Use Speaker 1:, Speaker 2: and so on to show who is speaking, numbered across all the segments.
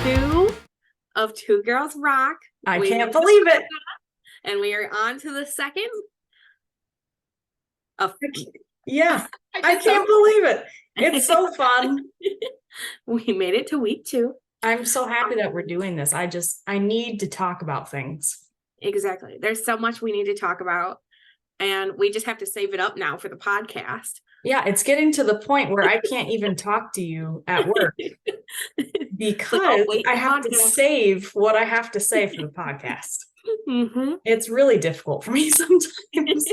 Speaker 1: 2 of Two Girls Rock.
Speaker 2: I can't believe it.
Speaker 1: And we are on to the second.
Speaker 2: Yeah, I can't believe it. It's so fun.
Speaker 1: We made it to week 2.
Speaker 2: I'm so happy that we're doing this. I need to talk about things.
Speaker 1: Exactly. There's so much we need to talk about, and we just have to save it up now for the podcast.
Speaker 2: Yeah, it's getting to the point where I can't even talk to you at work because I have to save what I have to say for the podcast.
Speaker 1: Mm-hmm.
Speaker 2: It's really difficult for me sometimes.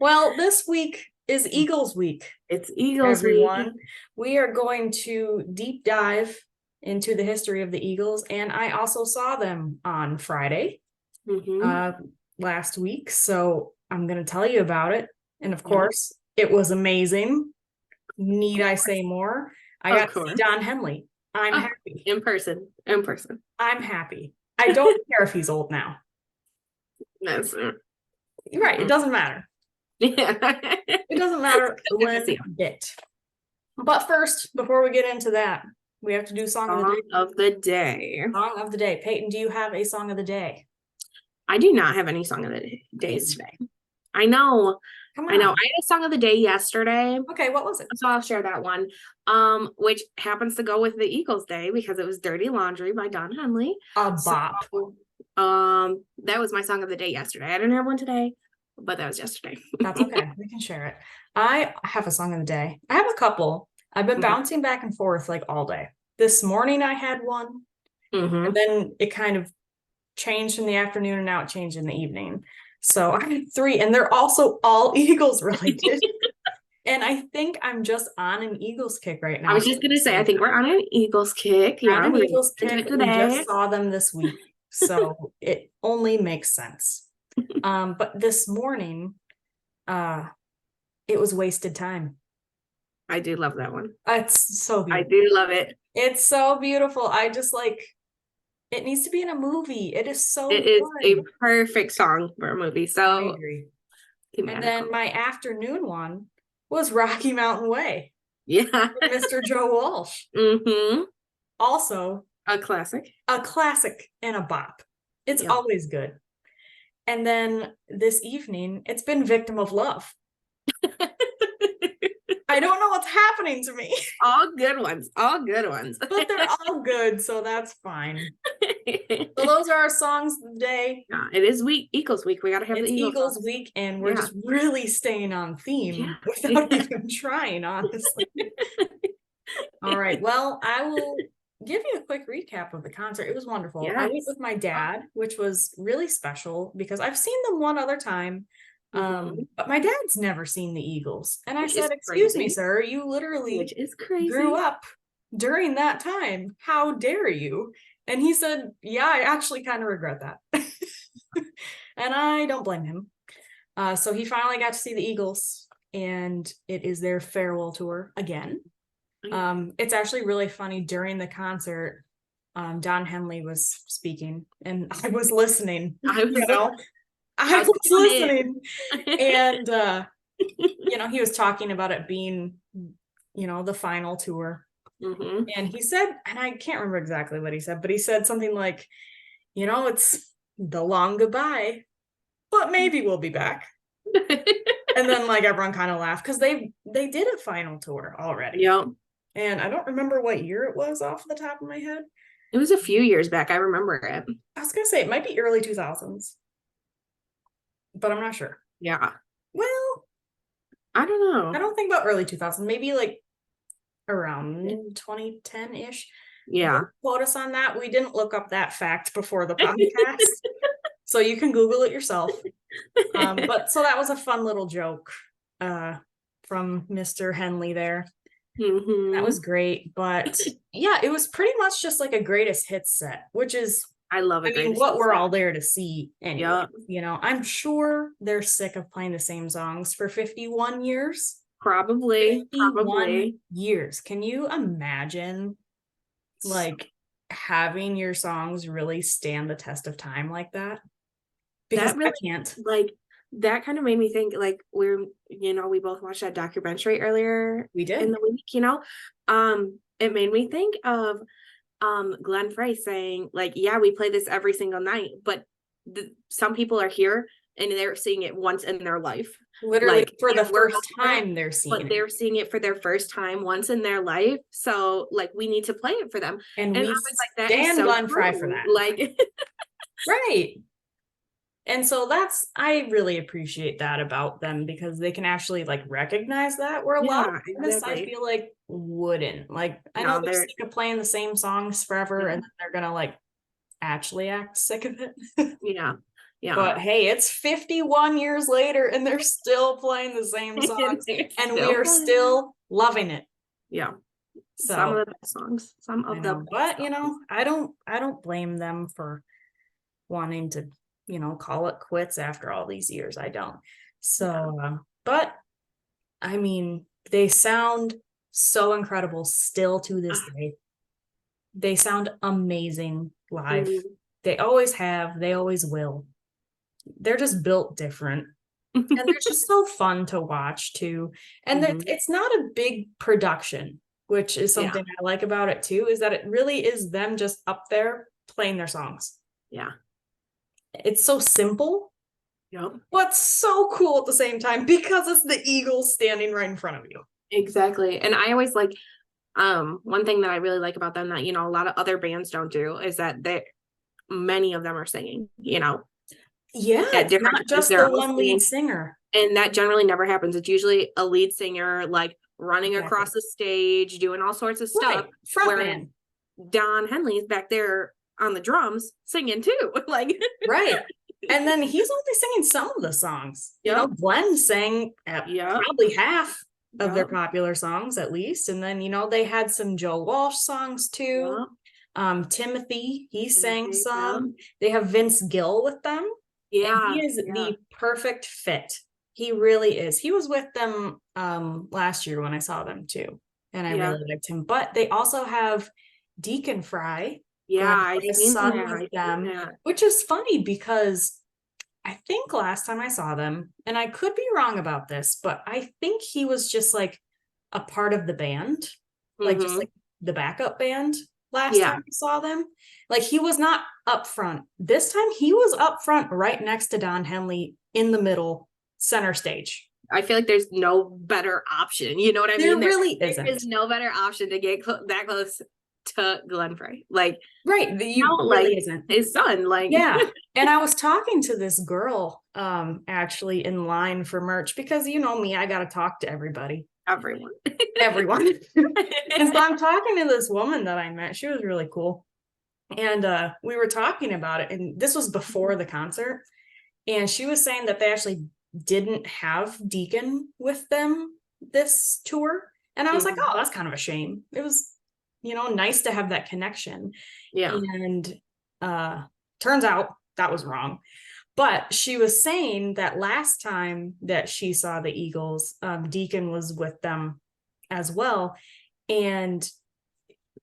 Speaker 2: Well, this week is Eagles Week.
Speaker 1: It's Eagles
Speaker 2: everyone.
Speaker 1: Week.
Speaker 2: We are going to deep dive into the history of the Eagles, and I also saw them on Friday last week, so I'm going to tell you about it. And of course, it was amazing. Need I say more? I got to see Don Henley. I'm happy.
Speaker 1: In person.
Speaker 2: I'm happy. I don't care if he's old now.
Speaker 1: That's
Speaker 2: right. It doesn't matter.
Speaker 1: Yeah.
Speaker 2: It doesn't matter when bit. But first, before we get into that, we have to do Song
Speaker 1: of the Day.
Speaker 2: Song of the Day. Peyton, do you have a Song of the Day?
Speaker 1: I do not have any Song of the Days today. I know. I had a Song of the Day yesterday.
Speaker 2: Okay, what was it?
Speaker 1: So I'll share that one. Which happens to go with the Eagles Day because it was Dirty Laundry by Don Henley.
Speaker 2: A bop.
Speaker 1: So, that was my Song of the Day yesterday. I didn't have one today, but that was yesterday.
Speaker 2: That's okay. We can share it. I have a Song of the Day. I have a couple. I've been bouncing back and forth like all day. This morning I had one, and then it kind of changed in the afternoon, and now it changed in the evening. So I had 3, and they're also all Eagles related. And I think I'm just on an Eagles kick right now.
Speaker 1: I was just going to say, I think we're on an Eagles kick.
Speaker 2: Yeah, we just saw them this week. So it only makes sense. But this morning, it was Wasted Time.
Speaker 1: I do love that one.
Speaker 2: It's so beautiful.
Speaker 1: I do love it.
Speaker 2: It's so beautiful. I just it needs to be in a movie. It is so
Speaker 1: It is a perfect song for a movie. So
Speaker 2: I agree. And then my afternoon one was Rocky Mountain Way.
Speaker 1: Yeah.
Speaker 2: Mr. Joe Walsh. Also
Speaker 1: a classic.
Speaker 2: A classic and a bop. It's always good. And then this evening, it's been Victim of Love. I don't know what's happening to me.
Speaker 1: All good ones.
Speaker 2: But they're all good, so that's fine. So those are our songs of the day.
Speaker 1: Yeah, it is Eagles Week. We got to have the
Speaker 2: Eagles Week, and we're just really staying on theme without even trying, honestly. All right. Well, I will give you a quick recap of the concert. It was wonderful. Yes. I went with my dad, which was really special because I've seen them one other time. But my dad's never seen the Eagles. And I said, excuse me, sir, you literally grew up during that time. How dare you? And he said, yeah, I actually kind of regret that. And I don't blame him. So he finally got to see the Eagles, and it is their farewell tour again. It's actually really funny. During the concert, Don Henley was speaking, and I was listening. I was listening, and he was talking about it being, the final tour. And he said, and I can't remember exactly what he said, but he said something like, it's the long goodbye, but maybe we'll be back. And then everyone kind of laughed because they did a final tour already.
Speaker 1: Yeah.
Speaker 2: And I don't remember what year it was off the top of my head.
Speaker 1: It was a few years back. I remember it.
Speaker 2: I was going to say it might be early 2000s. But I'm not sure.
Speaker 1: Yeah.
Speaker 2: Well,
Speaker 1: I don't know.
Speaker 2: I don't think about early 2000s. Maybe around 2010-ish.
Speaker 1: Yeah.
Speaker 2: Don't quote us on that. We didn't look up that fact before the podcast. So you can Google it yourself. But so that was a fun little joke from Mr. Henley there. That was great. But yeah, it was pretty much just a greatest hits set, which is
Speaker 1: I love it.
Speaker 2: What we're all there to see. Anyway, I'm sure they're sick of playing the same songs for 51 years.
Speaker 1: Probably.
Speaker 2: 51 years. Can you imagine having your songs really stand the test of time like that? Because I can't.
Speaker 1: That kind of made me think we both watched that documentary earlier.
Speaker 2: We did
Speaker 1: in the week, and It made me think of Glenn Frey saying, like, yeah, we play this every single night, but some people are here and they're seeing it once in their life.
Speaker 2: Literally
Speaker 1: Like,
Speaker 2: for the
Speaker 1: we're
Speaker 2: first time they're seeing
Speaker 1: but
Speaker 2: it.
Speaker 1: they're seeing it for their first time once in their life. So like we need to play it for them.
Speaker 2: And
Speaker 1: I
Speaker 2: we
Speaker 1: was like, that is
Speaker 2: stand
Speaker 1: so
Speaker 2: Glenn Frey
Speaker 1: true.
Speaker 2: for that.
Speaker 1: Like
Speaker 2: right. And so I really appreciate that about them, because they can actually like recognize that, where a lot of artists, I feel like, wouldn't. Like, I know they're sick of playing the same songs forever, and then they're gonna like actually act sick of it.
Speaker 1: Yeah.
Speaker 2: But hey, it's 51 years later and they're still playing the same songs and we are still loving it.
Speaker 1: Yeah.
Speaker 2: So,
Speaker 1: some of the best songs. Some of the best
Speaker 2: but
Speaker 1: songs.
Speaker 2: you know, I don't blame them for wanting to, you know, call it quits after all these years. I don't. So, but I mean, they sound so incredible still to this day. They sound amazing live. They always have, they always will. They're just built different. And they're just so fun to watch too. And it's not a big production, which is something I like about it too, is that it really is them just up there playing their songs.
Speaker 1: Yeah.
Speaker 2: It's so simple.
Speaker 1: Yep.
Speaker 2: But so cool at the same time, because it's the Eagles standing right in front of you.
Speaker 1: Exactly. And I always like, one thing that I really like about them that, you know, a lot of other bands don't do is that many of them are singing, you know.
Speaker 2: Yeah, it's not just the one lead singer.
Speaker 1: And that generally never happens. It's usually a lead singer like running across the stage, doing all sorts of stuff.
Speaker 2: Frontman.
Speaker 1: Don Henley is back there on the drums singing too. Like
Speaker 2: right. And then he's only singing some of the songs. You know, Glenn sang probably half of their popular songs at least. And then, you know, they had some Joe Walsh songs too. Timothy, he sang some. They have Vince Gill with them. Yeah, and he is the perfect fit. He really is. He was with them last year when I saw them too, and I really liked him. But they also have Deacon Fry.
Speaker 1: Yeah, I
Speaker 2: son with them, which is funny because I think last time I saw them, and I could be wrong about this, but I think he was just like a part of the band, like just like the backup band. Last time I saw them, like he was not up front. This time he was up front right next to Don Henley in the middle center stage.
Speaker 1: I feel like there's no better option. You know what I mean?
Speaker 2: There really isn't.
Speaker 1: There's no better option to get that close to Glenn Frey. Like,
Speaker 2: right. Really isn't.
Speaker 1: His son. Like,
Speaker 2: yeah. And I was talking to this girl actually in line for merch, because you know me, I got to talk to everybody. Everyone. And so I'm talking to this woman that I met. She was really cool. And we were talking about it. And this was before the concert. And she was saying that they actually didn't have Deacon with them this tour. And I was like, oh, that's kind of a shame. It was, you know, nice to have that connection. Yeah. And turns out that was wrong. But she was saying that last time that she saw the Eagles, Deacon was with them as well. And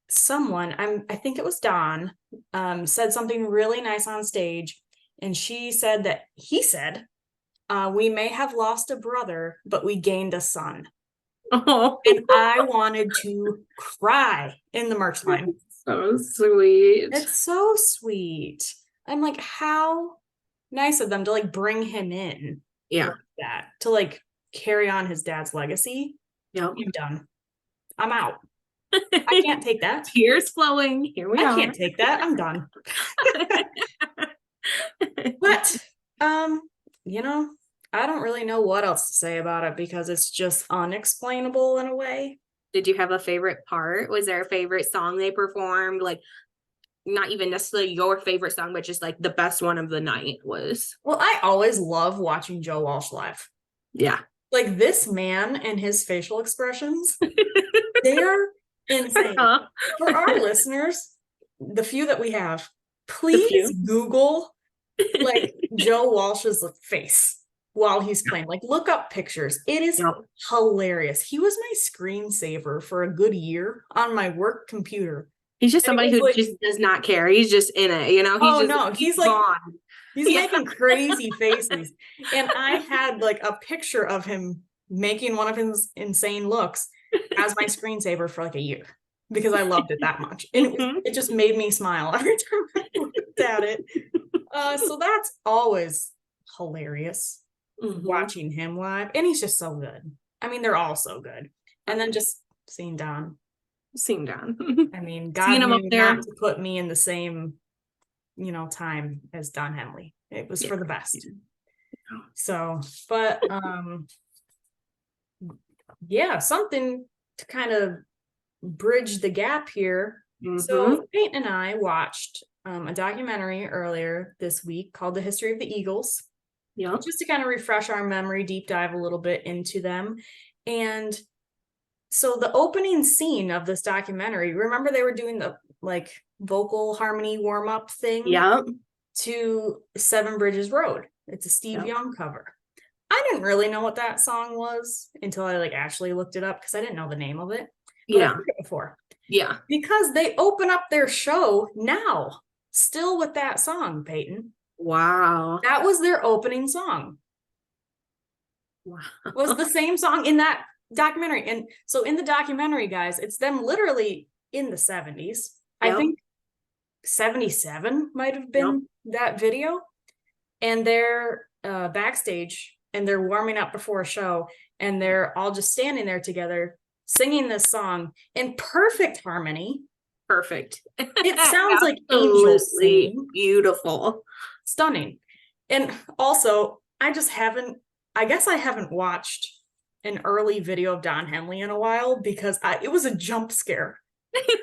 Speaker 2: someone, I think it was Don, said something really nice on stage. And she said that he said, we may have lost a brother, but we gained a son. Oh. And I wanted to cry in the merch line.
Speaker 1: So sweet.
Speaker 2: It's so sweet. I'm like, how nice of them to like bring him in. Yeah. Like that to like carry on his dad's legacy. Yeah. I'm done. I'm out. I can't take that.
Speaker 1: Tears flowing. Here we are.
Speaker 2: I can't take that. I'm done. But you know, I don't really know what else to say about it, because it's just unexplainable in a way.
Speaker 1: Did you have a favorite part? Was there a favorite song they performed? Like, not even necessarily your favorite song, but just like the best one of the night was.
Speaker 2: Well, I always love watching Joe Walsh live. Yeah. Like this man and his facial expressions, they're insane. For our listeners, the few that we have, please Google like Joe Walsh's face while he's playing. Like, look up pictures. It is hilarious. He was my screensaver for a good year on my work computer.
Speaker 1: He's just somebody who like, just does not care. He's just in it, you know?
Speaker 2: He's like gone. He's making crazy faces. And I had like a picture of him making one of his insane looks as my screensaver for like a year. because I loved it that much. And it just made me smile every time I looked at it. So that's always hilarious watching him live. And he's just so good. I mean, they're all so good. And then just seeing Don.
Speaker 1: Seeing Don.
Speaker 2: I mean, God
Speaker 1: Seeing him up
Speaker 2: knew
Speaker 1: there.
Speaker 2: not to put me in the same, time as Don Henley. It was for the best. So, but yeah, something to kind of bridge the gap here. So Peyton and I watched a documentary earlier this week called The History of the Eagles.
Speaker 1: Yeah.
Speaker 2: Just to kind of refresh our memory, deep dive a little bit into them. And so the opening scene of this documentary, remember they were doing the like vocal harmony warm-up thing to Seven Bridges Road. It's a Steve Young cover. I didn't really know what that song was until I like actually looked it up because I didn't know the name of it. But I've heard it before.
Speaker 1: Yeah.
Speaker 2: Because they open up their show now, still with that song, Peyton.
Speaker 1: Wow.
Speaker 2: That was their opening song.
Speaker 1: Wow.
Speaker 2: Was the same song in that documentary. And so in the documentary, guys, it's them literally in the 70s. I think 77 might have been that video. And they're backstage and they're warming up before a show and they're all just standing there together singing this song in perfect harmony.
Speaker 1: Perfect.
Speaker 2: It sounds like angels singing.
Speaker 1: Beautiful.
Speaker 2: Stunning. And also, I guess I haven't watched an early video of Don Henley in a while because it was a jump scare. It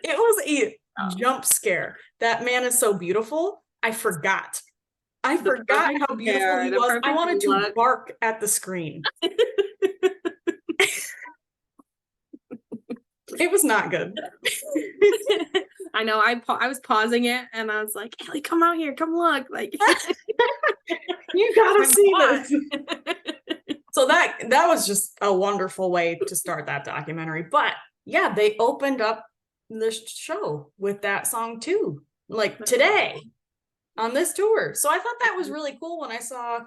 Speaker 2: was a jump scare. That man is so beautiful. I forgot how beautiful he was. I wanted to bark at the screen. It was not good.
Speaker 1: I know. I was pausing it and I was like, Ellie, come out here. Come look. Like,
Speaker 2: you gotta see this. So that was just a wonderful way to start that documentary. But yeah, they opened up the show with that song too, like today on this tour. So I thought that was really cool when I saw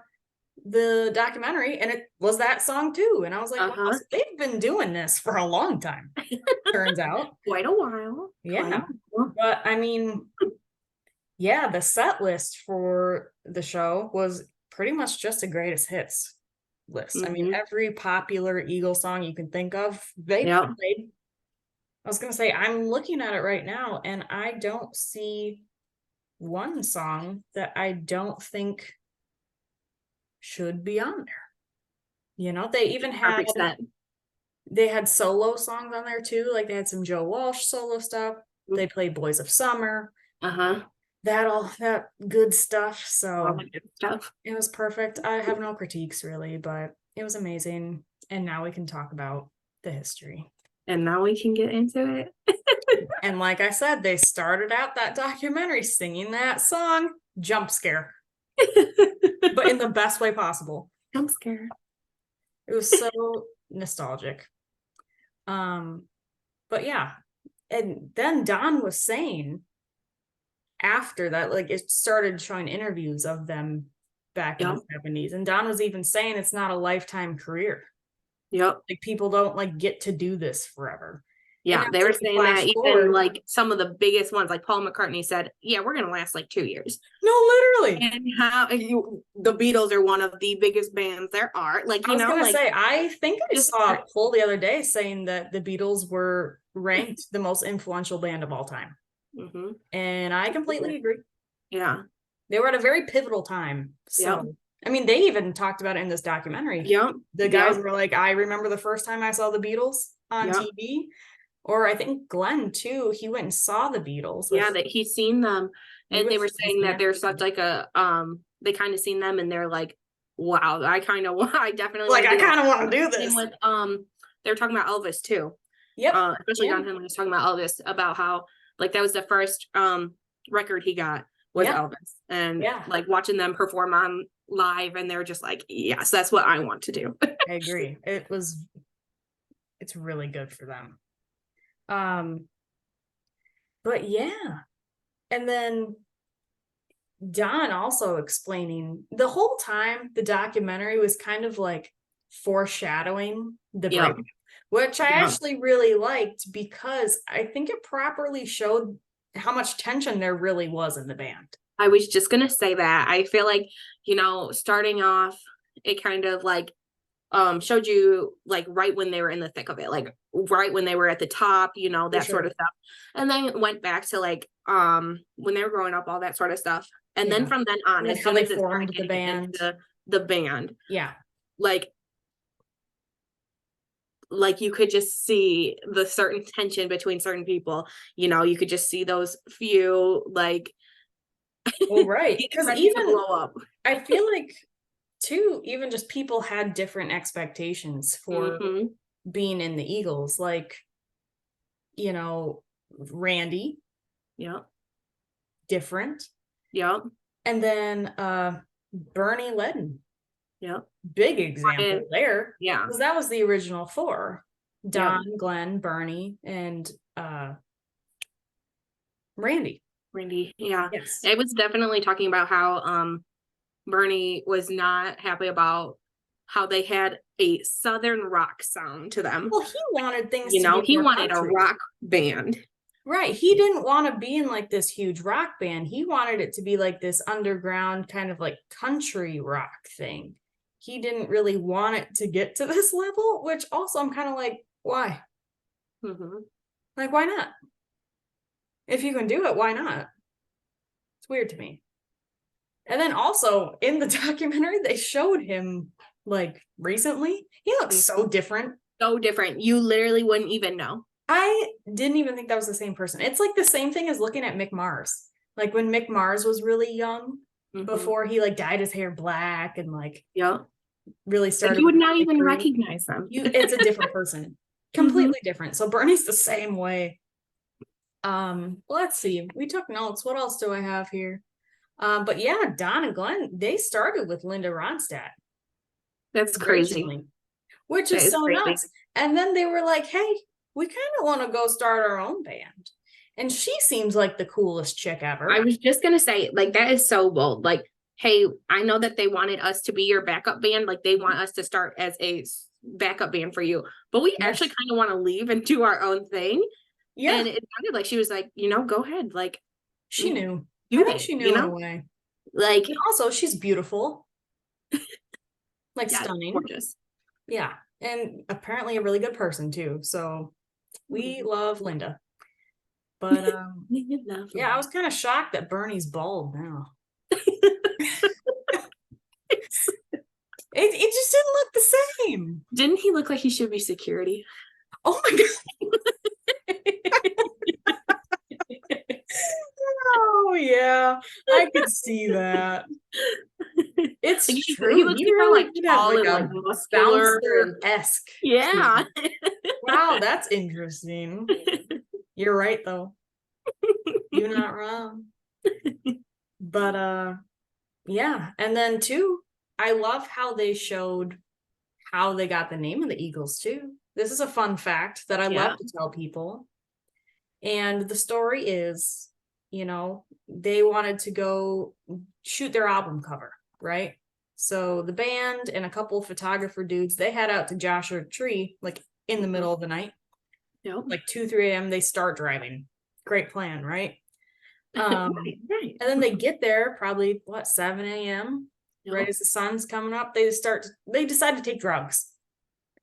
Speaker 2: the documentary and it was that song too. And I was like, wow, so they've been doing this for a long time. Turns out.
Speaker 1: Quite a while.
Speaker 2: Yeah. But I mean, yeah, the set list for the show was pretty much just a greatest hits list. I mean, every popular Eagle song you can think of, they played. I was going to say, I'm looking at it right now and I don't see one song that I don't think should be on there. They even had they had solo songs on there too. Like they had some Joe Walsh solo stuff. They played Boys of Summer. That good stuff. So
Speaker 1: good stuff.
Speaker 2: It was perfect. I have no critiques really, but it was amazing. And now we can talk about the history.
Speaker 1: And now we can get into it.
Speaker 2: And like I said, they started out that documentary singing that song, Jump Scare. But in the best way possible.
Speaker 1: Jump scare.
Speaker 2: It was so nostalgic. But yeah. And then Don was saying after that, like it started showing interviews of them back in the 70s. And Don was even saying it's not a lifetime career.
Speaker 1: Yep.
Speaker 2: Like people don't like get to do this forever.
Speaker 1: Yeah, they were saying that even like some of the biggest ones, like Paul McCartney said, yeah, we're going to last like 2 years.
Speaker 2: No, literally.
Speaker 1: And the Beatles are one of the biggest bands there are. Like,
Speaker 2: I was going to say, I think I saw a poll the other day saying that the Beatles were ranked the most influential band of all time. And I completely agree.
Speaker 1: Yeah.
Speaker 2: They were at a very pivotal time. So, I mean, they even talked about it in this documentary. The guys were like, I remember the first time I saw the Beatles on TV. Or I think Glenn too, he went and saw the Beatles.
Speaker 1: That he's seen them. And they were saying that they're such like a they kind of seen them and they're like, wow, I definitely
Speaker 2: like I kind of want to do this.
Speaker 1: With they were talking about Elvis too. Especially Don Henley was talking about Elvis, about how like that was the first record he got was Elvis. And like watching them perform on live and they're just like, yes, that's what I want to do.
Speaker 2: I agree. It's really good for them. But yeah. And then Don also explaining the whole time the documentary was kind of like foreshadowing the breakup. which I actually really liked because I think it properly showed how much tension there really was in the band.
Speaker 1: I was just gonna say that. I feel like, starting off, it kind of like showed you like right when they were in the thick of it, like right when they were at the top, that sort of stuff. And then it went back to like when they were growing up, all that sort of stuff. And then from then on, as
Speaker 2: how
Speaker 1: soon
Speaker 2: they
Speaker 1: as it
Speaker 2: formed
Speaker 1: started
Speaker 2: the band.
Speaker 1: the band.
Speaker 2: Yeah.
Speaker 1: Like you could just see the certain tension between certain people, you could just see those few like
Speaker 2: well, right. Because even
Speaker 1: blow up.
Speaker 2: I feel like too, even just people had different expectations for being in the Eagles, like Randy.
Speaker 1: Yeah.
Speaker 2: Different.
Speaker 1: Yeah.
Speaker 2: And then Bernie Ledden.
Speaker 1: Yeah.
Speaker 2: Big example there.
Speaker 1: Yeah.
Speaker 2: Because that was the original 4. Don, Glenn, Bernie, and Randy.
Speaker 1: Yeah.
Speaker 2: Yes.
Speaker 1: It was definitely talking about how Bernie was not happy about how they had a Southern rock sound to them.
Speaker 2: Well, he wanted things
Speaker 1: he wanted a rock band.
Speaker 2: Right. He didn't want to be in like this huge rock band. He wanted it to be like this underground kind of like country rock thing. He didn't really want it to get to this level, which also I'm kind of like, why? Like, why not? If you can do it, why not? It's weird to me. And then also in the documentary, they showed him like recently. He looks so different.
Speaker 1: So different. You literally wouldn't even know.
Speaker 2: I didn't even think that was the same person. It's like the same thing as looking at Mick Mars. Like when Mick Mars was really young, before he like dyed his hair black and like really started.
Speaker 1: Like you would not even recognize them.
Speaker 2: It's a different person. Completely different. So Bernie's the same way. Let's see. We took notes. What else do I have here? But yeah, Don and Glenn, they started with Linda Ronstadt.
Speaker 1: That's crazy.
Speaker 2: Which is so nuts. And then they were like, hey, we kind of want to go start our own band. And she seems like the coolest chick ever.
Speaker 1: I was just going to say, like, that is so bold. Like, hey, I know that they wanted us to be your backup band. Like, they want us to start as a backup band for you. But we actually kind of want to leave and do our own thing. Yeah. And it sounded like she was like, go ahead. Like,
Speaker 2: she knew.
Speaker 1: I think
Speaker 2: she knew in a way.
Speaker 1: Like,
Speaker 2: and also, she's beautiful. Like, stunning.
Speaker 1: Gorgeous.
Speaker 2: Yeah. And apparently a really good person, too. So we love Linda. But yeah, I was kind of shocked that Bernie's bald now. It just didn't look the same.
Speaker 1: Didn't he look like he should be security?
Speaker 2: Oh my god. Oh yeah, I could see that. It's true.
Speaker 1: He looks like tall and like
Speaker 2: bouncer-esque.
Speaker 1: Yeah.
Speaker 2: Wow, that's interesting. You're right though. You're not wrong. But yeah, and then too, I love how they showed how they got the name of the Eagles too. This is a fun fact that I love to tell people. And the story is, they wanted to go shoot their album cover, right? So the band and a couple of photographer dudes, they head out to Joshua Tree, like in the middle of the night. Like 2-3 a.m. they start driving. Great plan, right?
Speaker 1: Right.
Speaker 2: And then they get there probably 7 a.m. Right as the sun's coming up. They decide to take drugs,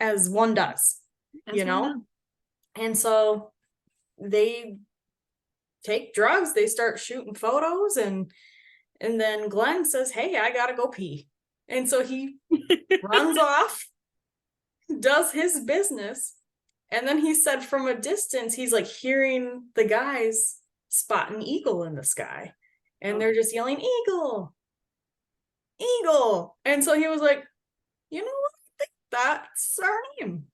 Speaker 2: as one does, and so they take drugs. They start shooting photos, and then Glenn says, "Hey, I gotta go pee," and so he runs off, does his business. And then he said from a distance, he's like hearing the guys spot an eagle in the sky. And they're just yelling, "Eagle, eagle." And so he was like, you know what? I think that's our name.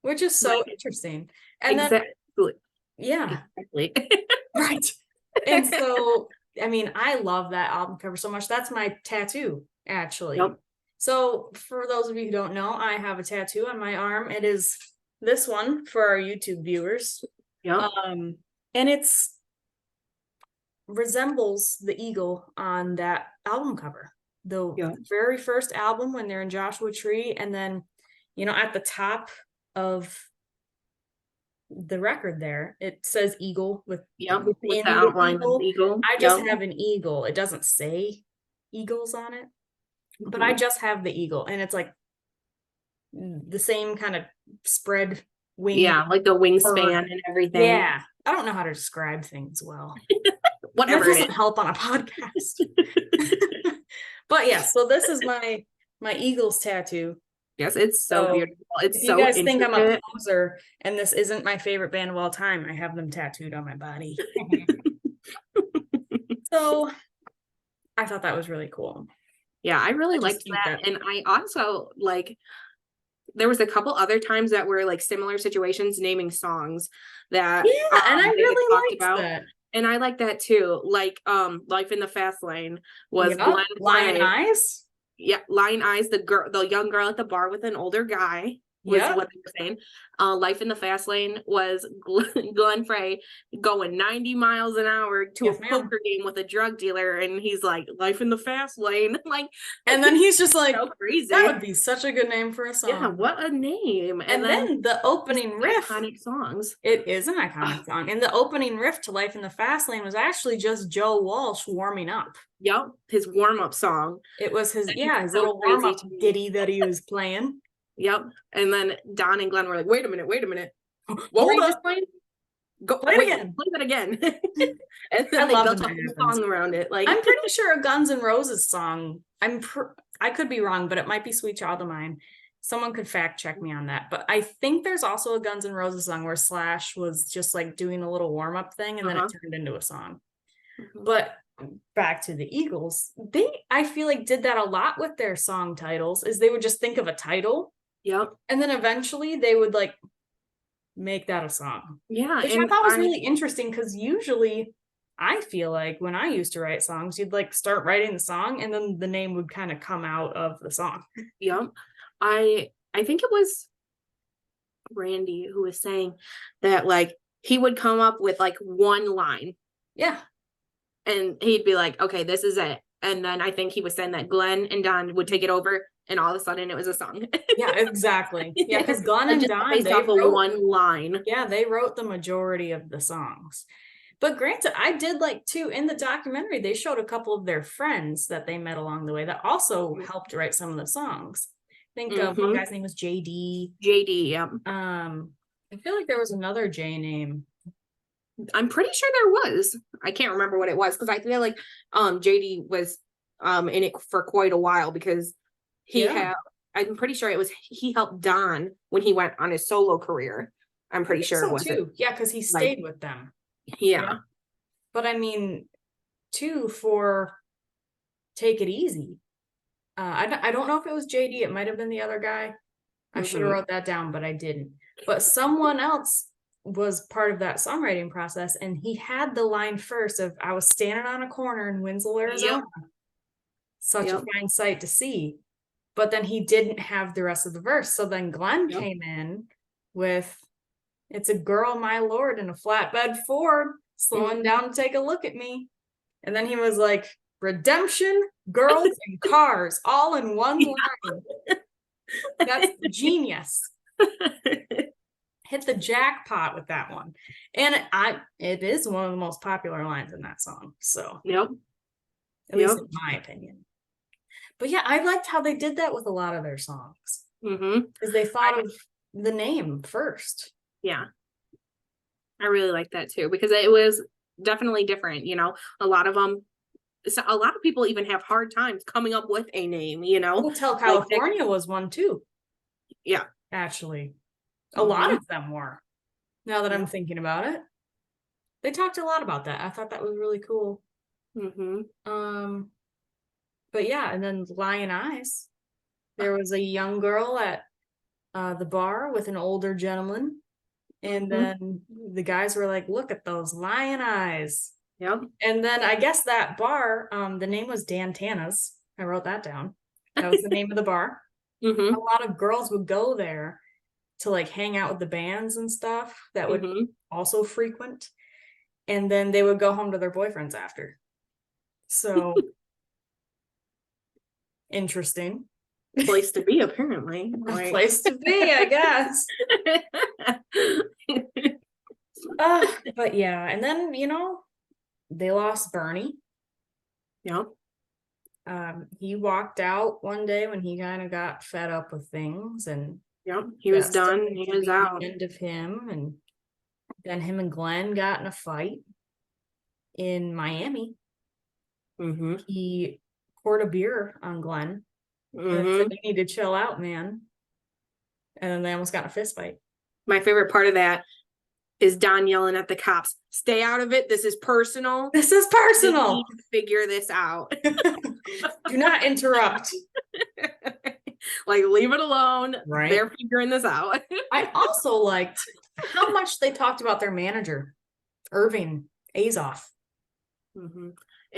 Speaker 2: Which is so interesting. And then, yeah. Exactly. Right. And so, I mean, I love that album cover so much. That's my tattoo, actually. So for those of you who don't know, I have a tattoo on my arm. It is this one for our YouTube viewers. And it's resembles the eagle on that album cover. The very first album when they're in Joshua Tree. And then, at the top of the record there. It says eagle with
Speaker 1: with the outline of the eagle.
Speaker 2: I just have an eagle. It doesn't say eagles on it, but I just have the eagle, and it's like the same kind of spread wing.
Speaker 1: Yeah, like the wingspan and everything.
Speaker 2: Yeah. I don't know how to describe things well.
Speaker 1: Whatever.
Speaker 2: That doesn't help on a podcast. But yeah, so this is my Eagles tattoo.
Speaker 1: Yes, it's so beautiful. It's
Speaker 2: if you guys think I'm a poser and this isn't my favorite band of all time, I have them tattooed on my body. So I thought that was really cool.
Speaker 1: Yeah, I really liked that. And I also like, there was a couple other times that were like similar situations naming songs that
Speaker 2: and I really liked that.
Speaker 1: And I like that too. Like Life in the Fast Lane was Glenn
Speaker 2: Lion Eyes.
Speaker 1: Yeah, Lion Eyes, the young girl at the bar with an older guy was what they were saying. Life in the Fast Lane was Glenn Frey going 90 miles an hour to a poker game with a drug dealer, and he's like, Life in the Fast Lane. Like,
Speaker 2: and then he's just like,
Speaker 1: so crazy.
Speaker 2: That would be such a good name for a song.
Speaker 1: Yeah, what a name.
Speaker 2: And then the opening riff.
Speaker 1: Iconic songs.
Speaker 2: It is an iconic song. And the opening riff to Life in the Fast Lane was actually just Joe Walsh warming up.
Speaker 1: Yep, his warm-up song.
Speaker 2: It was his little warm-up ditty that he was playing.
Speaker 1: Yep. And then Don and Glenn were like, wait a minute. What were you playing? Go play it again. Play that again. And then they built a whole song around it. Like,
Speaker 2: I'm pretty sure a Guns N' Roses song. I could be wrong, but it might be Sweet Child of Mine. Someone could fact check me on that. But I think there's also a Guns N' Roses song where Slash was just like doing a little warm-up thing, and then it turned into a song. But back to the Eagles, I feel like did that a lot with their song titles, is they would just think of a title.
Speaker 1: Yep.
Speaker 2: And then eventually they would like make that a song.
Speaker 1: Yeah.
Speaker 2: Which I thought was really interesting, because usually I feel like when I used to write songs, you'd like start writing the song and then the name would kind of come out of the song.
Speaker 1: Yep. I think it was Randy who was saying that like he would come up with like one line.
Speaker 2: Yeah.
Speaker 1: And he'd be like, okay, this is it. And then I think he was saying that Glenn and Don would take it over, and all of a sudden it was a song.
Speaker 2: Yeah, exactly. Yeah, because Glenn and Don,
Speaker 1: based off of one line.
Speaker 2: Yeah, they wrote the majority of the songs. But granted, I did like too, in the documentary, they showed a couple of their friends that they met along the way that also helped write some of the songs. I think one guy's name was JD.
Speaker 1: JD, yeah.
Speaker 2: I feel like there was another J name.
Speaker 1: I'm pretty sure there was. I can't remember what it was, because I feel like JD was in it for quite a while, because I'm pretty sure it was he helped Don when he went on his solo career. I'm pretty sure it was
Speaker 2: too. Yeah, because he stayed with them.
Speaker 1: Yeah.
Speaker 2: But I mean, too, for Take It Easy. I don't know if it was JD. It might have been the other guy. I should have wrote that down, but I didn't. But someone else was part of that songwriting process, and he had the line first of, I was standing on a corner in Winslow, Arizona. Such a fine sight to see. But then he didn't have the rest of the verse. So then Glenn came in with, it's a girl, my lord, in a flatbed Ford, slowing down to take a look at me. And then he was like, redemption, girls, and cars, all in one line. That's genius. Hit the jackpot with that one. And it is one of the most popular lines in that song. So at least in my opinion. But yeah, I liked how they did that with a lot of their songs. Because they thought of the name first.
Speaker 1: Yeah. I really like that too, because it was definitely different. You know, a lot of people even have hard times coming up with a name, you know.
Speaker 2: Hotel California was one too.
Speaker 1: Yeah.
Speaker 2: Actually. A lot of them were. Now that I'm thinking about it. They talked a lot about that. I thought that was really cool. But yeah, and then Lion Eyes. There was a young girl at the bar with an older gentleman. And then the guys were like, look at those lion eyes.
Speaker 1: Yep.
Speaker 2: And then I guess that bar, the name was Dan Tana's. I wrote that down. That was the name of the bar. A lot of girls would go there to like hang out with the bands and stuff that would also frequent. And then they would go home to their boyfriends after. So interesting.
Speaker 1: place to be, apparently.
Speaker 2: A place to be, I guess. But yeah, and then they lost Bernie.
Speaker 1: Yep.
Speaker 2: He walked out one day when he kind of got fed up with things, and
Speaker 1: yep, he was done. He was out.
Speaker 2: The end of him, and then him and Glenn got in a fight in Miami.
Speaker 1: Mm-hmm.
Speaker 2: He poured a beer on Glenn. And said, "You need to chill out, man." And then they almost got in a fist fight.
Speaker 1: My favorite part of that is Don yelling at the cops, "Stay out of it. This is personal.
Speaker 2: This is personal.
Speaker 1: We need to figure this out.
Speaker 2: Do not interrupt."
Speaker 1: Like, leave it alone.
Speaker 2: Right.
Speaker 1: They're figuring this out.
Speaker 2: I also liked how much they talked about their manager, Irving Azoff.
Speaker 1: Mm-hmm.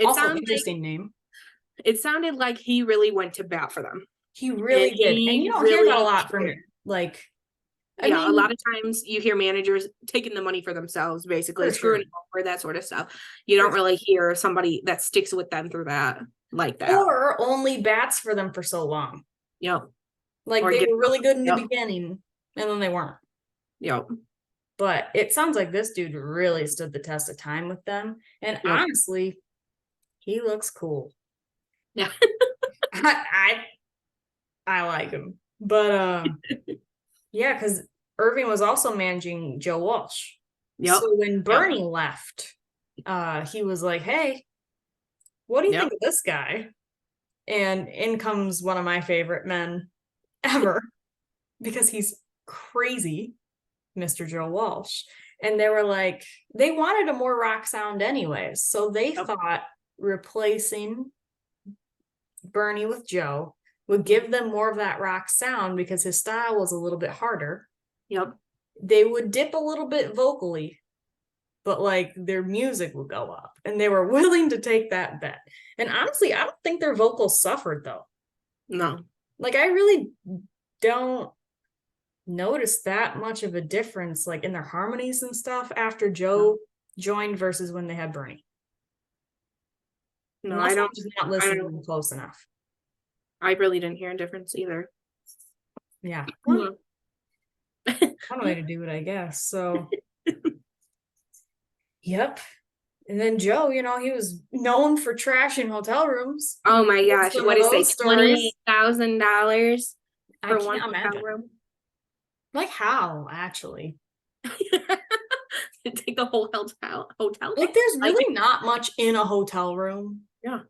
Speaker 2: Also an interesting name.
Speaker 1: It sounded like he really went to bat for them.
Speaker 2: He really did. And you don't hear that a lot from, like,
Speaker 1: I mean, a lot of times you hear managers taking the money for themselves, basically screwing over, that sort of stuff. You don't really hear somebody that sticks with them through that, like that.
Speaker 2: Or only bats for them for so long.
Speaker 1: Yep.
Speaker 2: Like, they were really good in the beginning, and then they weren't.
Speaker 1: Yep.
Speaker 2: But it sounds like this dude really stood the test of time with them. And honestly, he looks cool.
Speaker 1: Yeah.
Speaker 2: I like him. But yeah, because Irving was also managing Joe Walsh. Yep. So when Bernie left, he was like, "Hey, what do you think of this guy?" And in comes one of my favorite men ever, because he's crazy, Mr. Joe Walsh. And they were like, they wanted a more rock sound anyways. So they thought replacing Bernie with Joe would give them more of that rock sound, because his style was a little bit harder.
Speaker 1: Yep.
Speaker 2: They would dip a little bit vocally, but like their music would go up, and they were willing to take that bet. And honestly, I don't think their vocals suffered though.
Speaker 1: No.
Speaker 2: Like, I really don't notice that much of a difference, like in their harmonies and stuff, after Joe joined versus when they had Bernie.
Speaker 1: No, I don't.
Speaker 2: Just not listening close enough.
Speaker 1: I really didn't hear a difference either.
Speaker 2: Yeah. Well, one way to do it, I guess. So, yep. And then Joe, he was known for trashing hotel rooms.
Speaker 1: Oh my gosh! What is it? $20,000 for one hotel room?
Speaker 2: Like, how, actually?
Speaker 1: Take the whole hotel.
Speaker 2: Like, there's really not much in a hotel room.
Speaker 1: Yeah.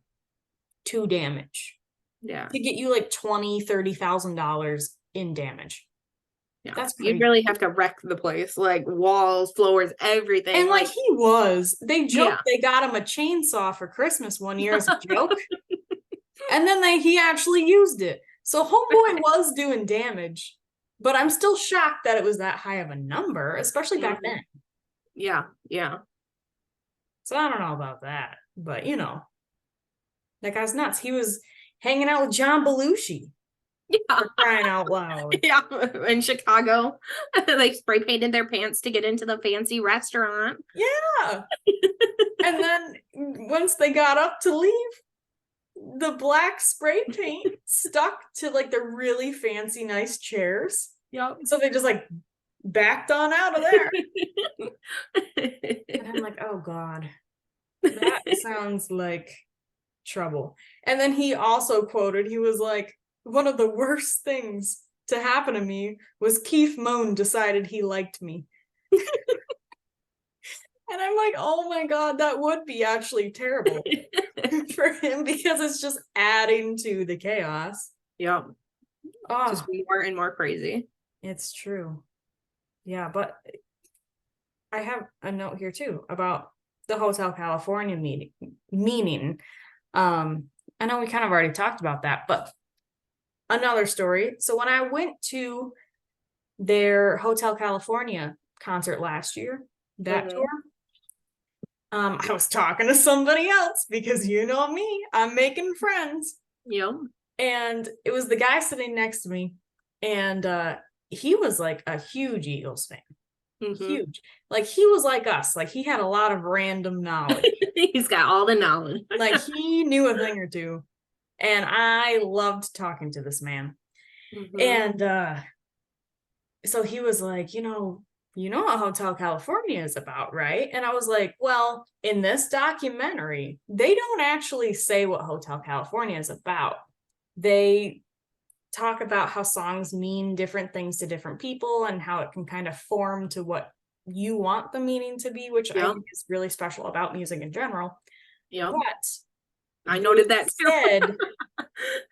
Speaker 2: To damage.
Speaker 1: Yeah.
Speaker 2: To get you like $20,000-$30,000 in damage.
Speaker 1: Yeah. That's crazy. You really have to wreck the place, like walls, floors, everything.
Speaker 2: And like they joked they got him a chainsaw for Christmas one year as a joke. And then he actually used it. So homeboy was doing damage, but I'm still shocked that it was that high of a number, especially back then.
Speaker 1: Yeah. Yeah.
Speaker 2: So I don't know about that, but that guy's nuts. He was hanging out with John Belushi.
Speaker 1: Yeah.
Speaker 2: For crying out loud.
Speaker 1: Yeah. In Chicago. They spray painted their pants to get into the fancy restaurant.
Speaker 2: Yeah. And then once they got up to leave, the black spray paint stuck to like the really fancy, nice chairs.
Speaker 1: Yep.
Speaker 2: So they just like backed on out of there. And I'm like, oh God. That sounds like trouble. And then he also quoted, he was like, "One of the worst things to happen to me was Keith Moon decided he liked me." And I'm like, oh my God, that would be actually terrible for him, because it's just adding to the chaos.
Speaker 1: Yep. Just more and more crazy.
Speaker 2: It's true. Yeah, but I have a note here too about the Hotel California meaning. I know we kind of already talked about that, but another story. So when I went to their Hotel California concert last year, that tour, I was talking to somebody else, because you know me, I'm making friends.
Speaker 1: Yep.
Speaker 2: And it was the guy sitting next to me, and he was like a huge Eagles fan. Mm-hmm. Huge. Like, he was like us. Like, he had a lot of random knowledge.
Speaker 1: He's got all the knowledge.
Speaker 2: Like, he knew a thing or two. And I loved talking to this man. And so he was like, you know what Hotel California is about, right? And I was like, well, in this documentary, they don't actually say what Hotel California is about. They talk about how songs mean different things to different people and how it can kind of form to what you want the meaning to be, which I think is really special about music in general.
Speaker 1: Yeah.
Speaker 2: But
Speaker 1: I noted that
Speaker 2: too.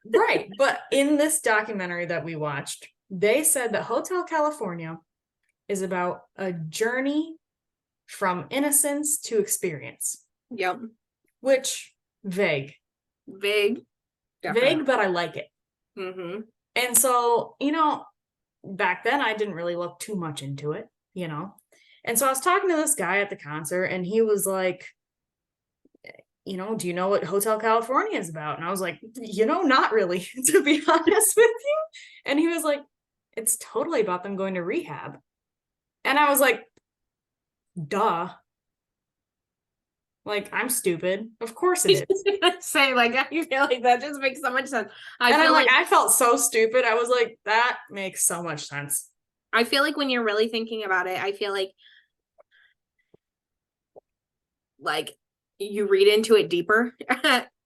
Speaker 2: Right. But in this documentary that we watched, they said that Hotel California is about a journey from innocence to experience.
Speaker 1: Yep.
Speaker 2: Which, vague.
Speaker 1: Definitely.
Speaker 2: Vague, but I like it. And so, back then I didn't really look too much into it, And so I was talking to this guy at the concert, and he was like, do you know what Hotel California is about? And I was like, not really, to be honest with you. And he was like, it's totally about them going to rehab. And I was like, duh. Like, I'm stupid. Of course it is.
Speaker 1: Say, like, I feel like that just makes so much sense.
Speaker 2: I felt so stupid. I was like, that makes so much sense.
Speaker 1: I feel like when you're really thinking about it, I feel like you read into it deeper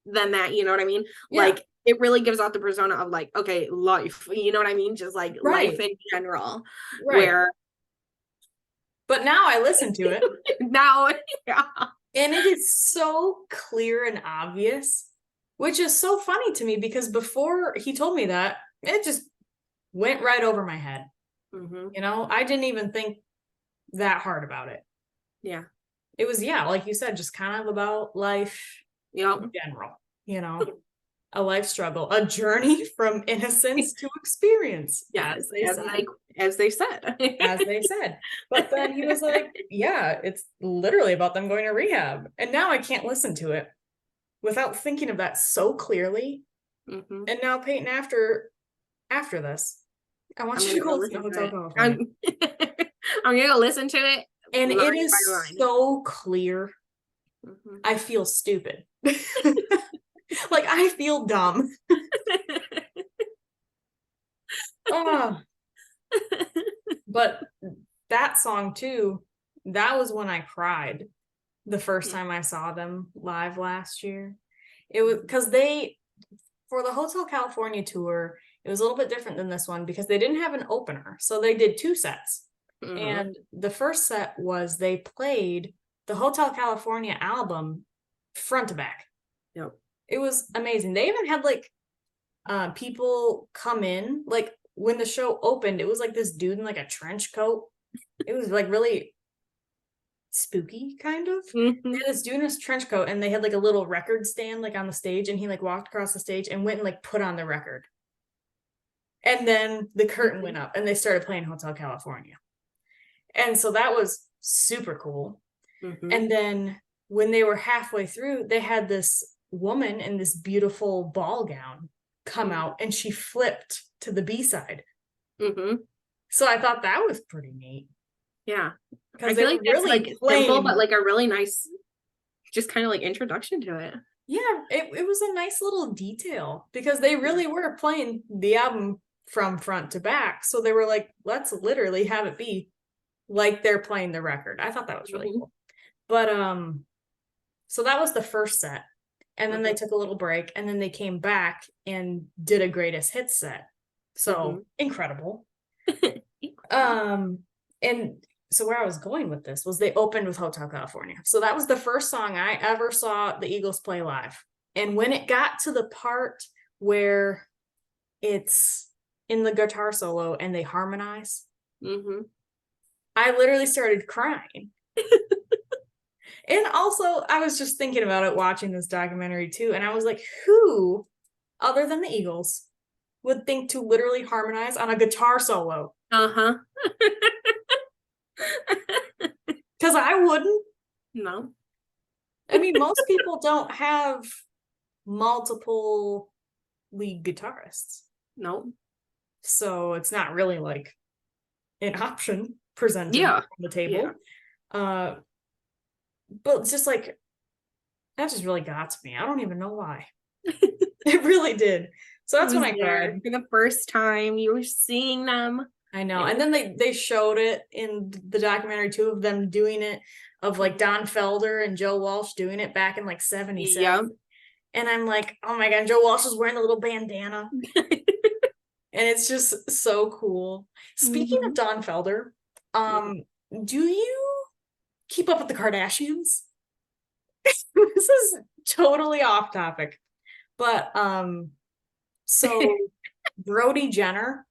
Speaker 1: than that, you know what I mean? Yeah. Like, it really gives out the persona of like, okay, life, you know what I mean? Just like life in general. Right.
Speaker 2: But now I listen to it.
Speaker 1: Now, yeah.
Speaker 2: And it is so clear and obvious, which is so funny to me because before he told me that, it just went right over my head. I didn't even think that hard about it.
Speaker 1: Yeah.
Speaker 2: It was, like you said, just kind of about life in general, a life struggle, a journey from innocence to experience.
Speaker 1: As they said.
Speaker 2: As they said. But then he was like, yeah, it's literally about them going to rehab. And now I can't listen to it without thinking of that so clearly. And now, Peyton, after this, I want you to go listen to Hotel California.
Speaker 1: I'm going to listen to it.
Speaker 2: And it is so clear. I feel stupid. Like, I feel dumb. But that song too, that was when I cried the first time I saw them live last year. It was because for the Hotel California tour, it was a little bit different than this one because they didn't have an opener. So they did 2 sets. And the first set was they played the Hotel California album front to back.
Speaker 1: Yep.
Speaker 2: It was amazing. They even had like people come in. Like when the show opened, it was like this dude in like a trench coat. It was like really spooky, kind of. They had this dude in his trench coat, and they had like a little record stand like on the stage, and he like walked across the stage and went and like put on the record. And then the curtain went up, and they started playing Hotel California. And so that was super cool. And then when they were halfway through, they had this woman in this beautiful ball gown come out, and she flipped to the B-side. So I thought that was pretty neat.
Speaker 1: Yeah. I feel like that's really like simple, but like a really nice, just kind of like introduction to it.
Speaker 2: Yeah, it was a nice little detail because they really were playing the album from front to back. So they were like, let's literally have it be like they're playing the record. I thought that was really cool. But so that was the first set. And then they took a little break, and then they came back and did a greatest hits set. So incredible. And so where I was going with this was they opened with Hotel California. So that was the first song I ever saw the Eagles play live. And when it got to the part where it's in the guitar solo and they harmonize, I literally started crying. And also, I was just thinking about it watching this documentary too. And I was like, who, other than the Eagles, would think to literally harmonize on a guitar solo? Because I wouldn't.
Speaker 1: No.
Speaker 2: I mean, most people don't have multiple lead guitarists.
Speaker 1: No.
Speaker 2: So it's not really like an option presented on the table. Yeah. But it's just like, that just really got to me. I don't even know why. It really did. So that's when I cried.
Speaker 1: For the first time, you were seeing them.
Speaker 2: I know. And then they showed it in the documentary too, of them doing it, of like Don Felder and Joe Walsh doing it back in like 77. Yep. And I'm like, oh my God, Joe Walsh is wearing a little bandana. And it's just so cool. Speaking of Don Felder, do you keep up with the Kardashians? This is totally off topic. But so Brody Jenner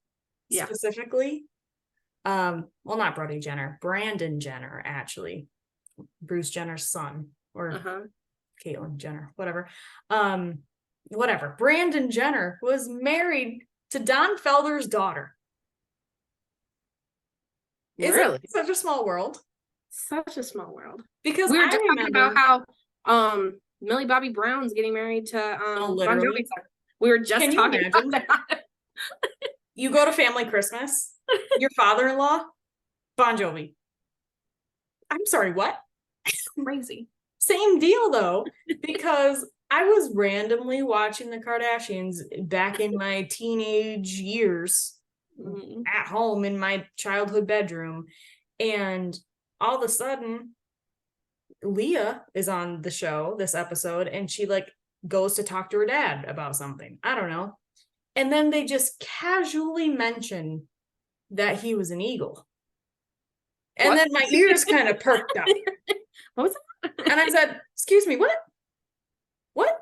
Speaker 2: specifically, well, not Brody Jenner, Brandon Jenner, actually, Bruce Jenner's son, or Caitlyn Jenner, whatever. Brandon Jenner was married to Don Felder's daughter.
Speaker 1: Really?
Speaker 2: It's such a small world.
Speaker 1: Such a small world.
Speaker 2: Because
Speaker 1: we were just talking about how Millie Bobby Brown's getting married to Bon Jovi. We were just talking about that.
Speaker 2: You go to family Christmas, your father-in-law, Bon Jovi. I'm sorry, what?
Speaker 1: Crazy.
Speaker 2: Same deal though, because I was randomly watching the Kardashians back in my teenage years at home in my childhood bedroom, and all of a sudden Leah is on the show this episode, and she like goes to talk to her dad about something. I don't know. And then they just casually mention that he was an Eagle. And then my ears kind of perked up.
Speaker 1: What was that?
Speaker 2: And I said, excuse me, what? What?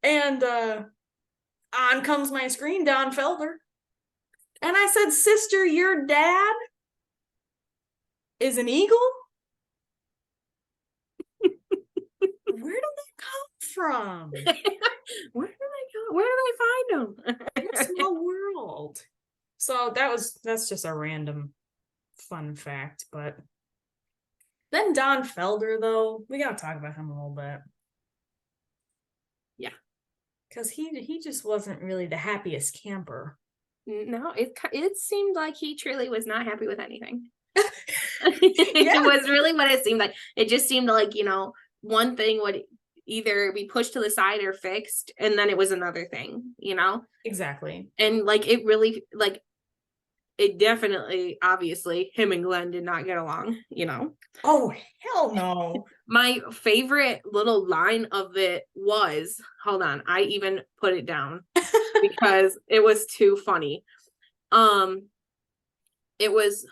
Speaker 2: And on comes my screen, Don Felder. And I said, sister, your dad is an Eagle? Where did that come from?
Speaker 1: Where did they go? Where did they find them?
Speaker 2: Small world. So that's just a random fun fact. But then Don Felder, though, we gotta talk about him a little bit.
Speaker 1: Yeah, because
Speaker 2: he just wasn't really the happiest camper.
Speaker 1: No, it seemed like he truly was not happy with anything. It was really what it seemed like. It just seemed like, one thing would either be pushed to the side or fixed, and then it was another thing,
Speaker 2: Exactly.
Speaker 1: And like it really, like, it definitely, obviously, him and Glenn did not get along,
Speaker 2: Oh, hell no.
Speaker 1: My favorite little line of it was, hold on, I even put it down because it was too funny. It was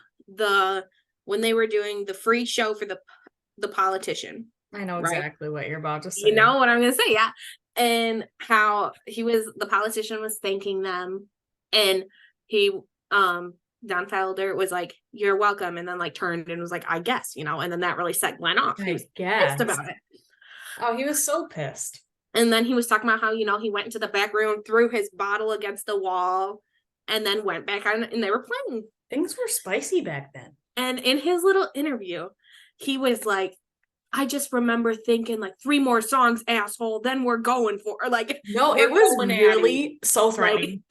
Speaker 1: when they were doing the free show for the politician.
Speaker 2: I know exactly what you're about to say.
Speaker 1: You know what I'm going to say, yeah. And how the politician was thanking them, and he, Don Felder was like, "You're welcome," and then like turned and was like, "I guess," and then that really set Glenn off. He was pissed about it.
Speaker 2: Oh, he was so pissed.
Speaker 1: And then he was talking about how, he went into the back room, threw his bottle against the wall, and then went back on, and they were playing.
Speaker 2: Things were spicy back then.
Speaker 1: And in his little interview, he was like, I just remember thinking like 3 more songs, asshole, then we're going for, or like,
Speaker 2: no, it was really so threatening.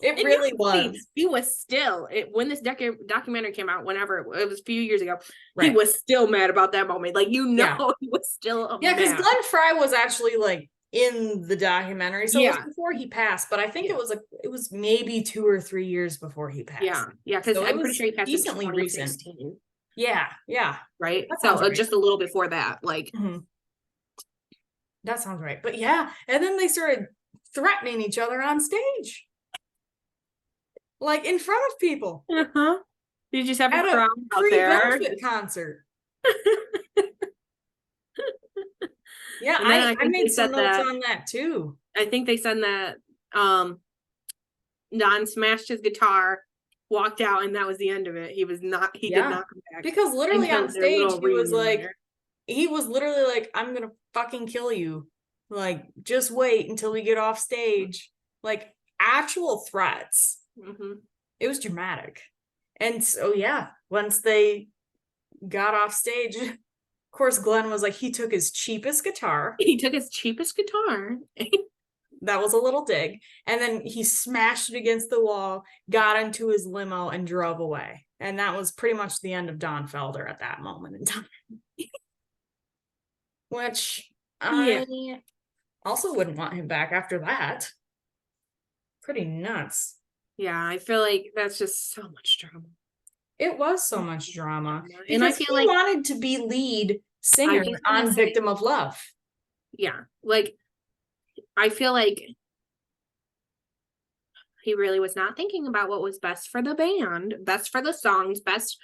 Speaker 2: It really was.
Speaker 1: He was still, when this documentary came out, whenever it was a few years ago, he was still mad about that moment. Like, he was still
Speaker 2: mad. Because Glenn Frey was actually like in the documentary, so it was before he passed. But I think it was maybe 2 or 3 years before he passed.
Speaker 1: Yeah, because I'm pretty sure he passed
Speaker 2: decently
Speaker 1: in 2016.
Speaker 2: Recent. Yeah.
Speaker 1: Right? So just a little before that, like.
Speaker 2: That sounds right. But yeah, and then they started threatening each other on stage. Like in front of people.
Speaker 1: Uh-huh. You just have
Speaker 2: a
Speaker 1: crowd out there.
Speaker 2: Concert. Yeah, I made some notes on that too.
Speaker 1: I think they said that Don smashed his guitar, walked out, and that was the end of it. He did not come back.
Speaker 2: Because literally on stage he was literally like, I'm gonna fucking kill you. Like, just wait until we get off stage. Like, actual threats. It was dramatic. And so once they got off stage, of course Glenn was like, he took his cheapest guitar. That was a little dig. And then he smashed it against the wall, got into his limo, and drove away. And that was pretty much the end of Don Felder at that moment in time. Which Also wouldn't want him back after that. Pretty nuts.
Speaker 1: Yeah, I feel like that's just so much drama.
Speaker 2: It was so much drama.
Speaker 1: And I feel
Speaker 2: he wanted to be lead singer on Victim of Love.
Speaker 1: Yeah, like I feel like he really was not thinking about what was best for the band, best for the songs, best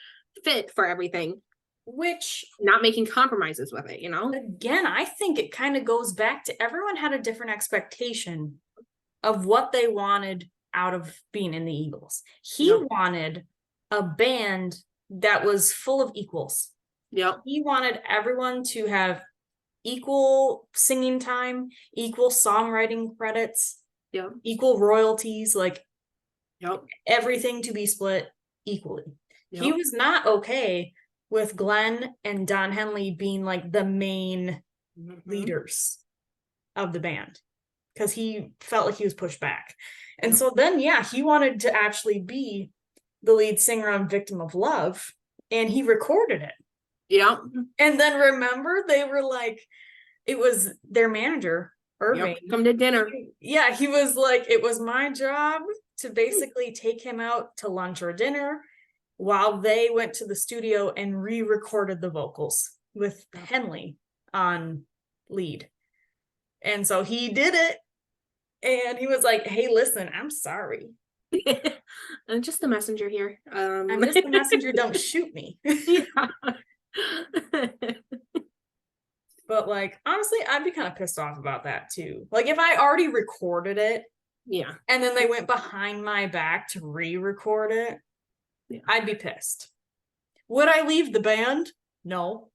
Speaker 1: fit for everything. Which, not making compromises with it, you know?
Speaker 2: Again, I think it kind of goes back to everyone had a different expectation of what they wanted out of being in the Eagles. He wanted a band that was full of equals.
Speaker 1: Yep.
Speaker 2: He wanted everyone to have equal singing time, equal songwriting credits, equal royalties, like everything to be split equally. He was not okay with Glenn and Don Henley being like the main leaders of the band, because he felt like he was pushed back. And so then, he wanted to actually be the lead singer on Victim of Love, and he recorded it.
Speaker 1: Yeah.
Speaker 2: And then remember, they were like, it was their manager, Irving.
Speaker 1: Come to dinner.
Speaker 2: Yeah, he was like, it was my job to basically take him out to lunch or dinner while they went to the studio and re-recorded the vocals with Henley on lead. And so he did it. And he was like, hey, listen, I'm sorry.
Speaker 1: I'm just the messenger here.
Speaker 2: I'm just the messenger. Don't shoot me. But like, honestly, I'd be kind of pissed off about that too. Like if I already recorded it, and then they went behind my back to re-record it, I'd be pissed. Would I leave the band? No.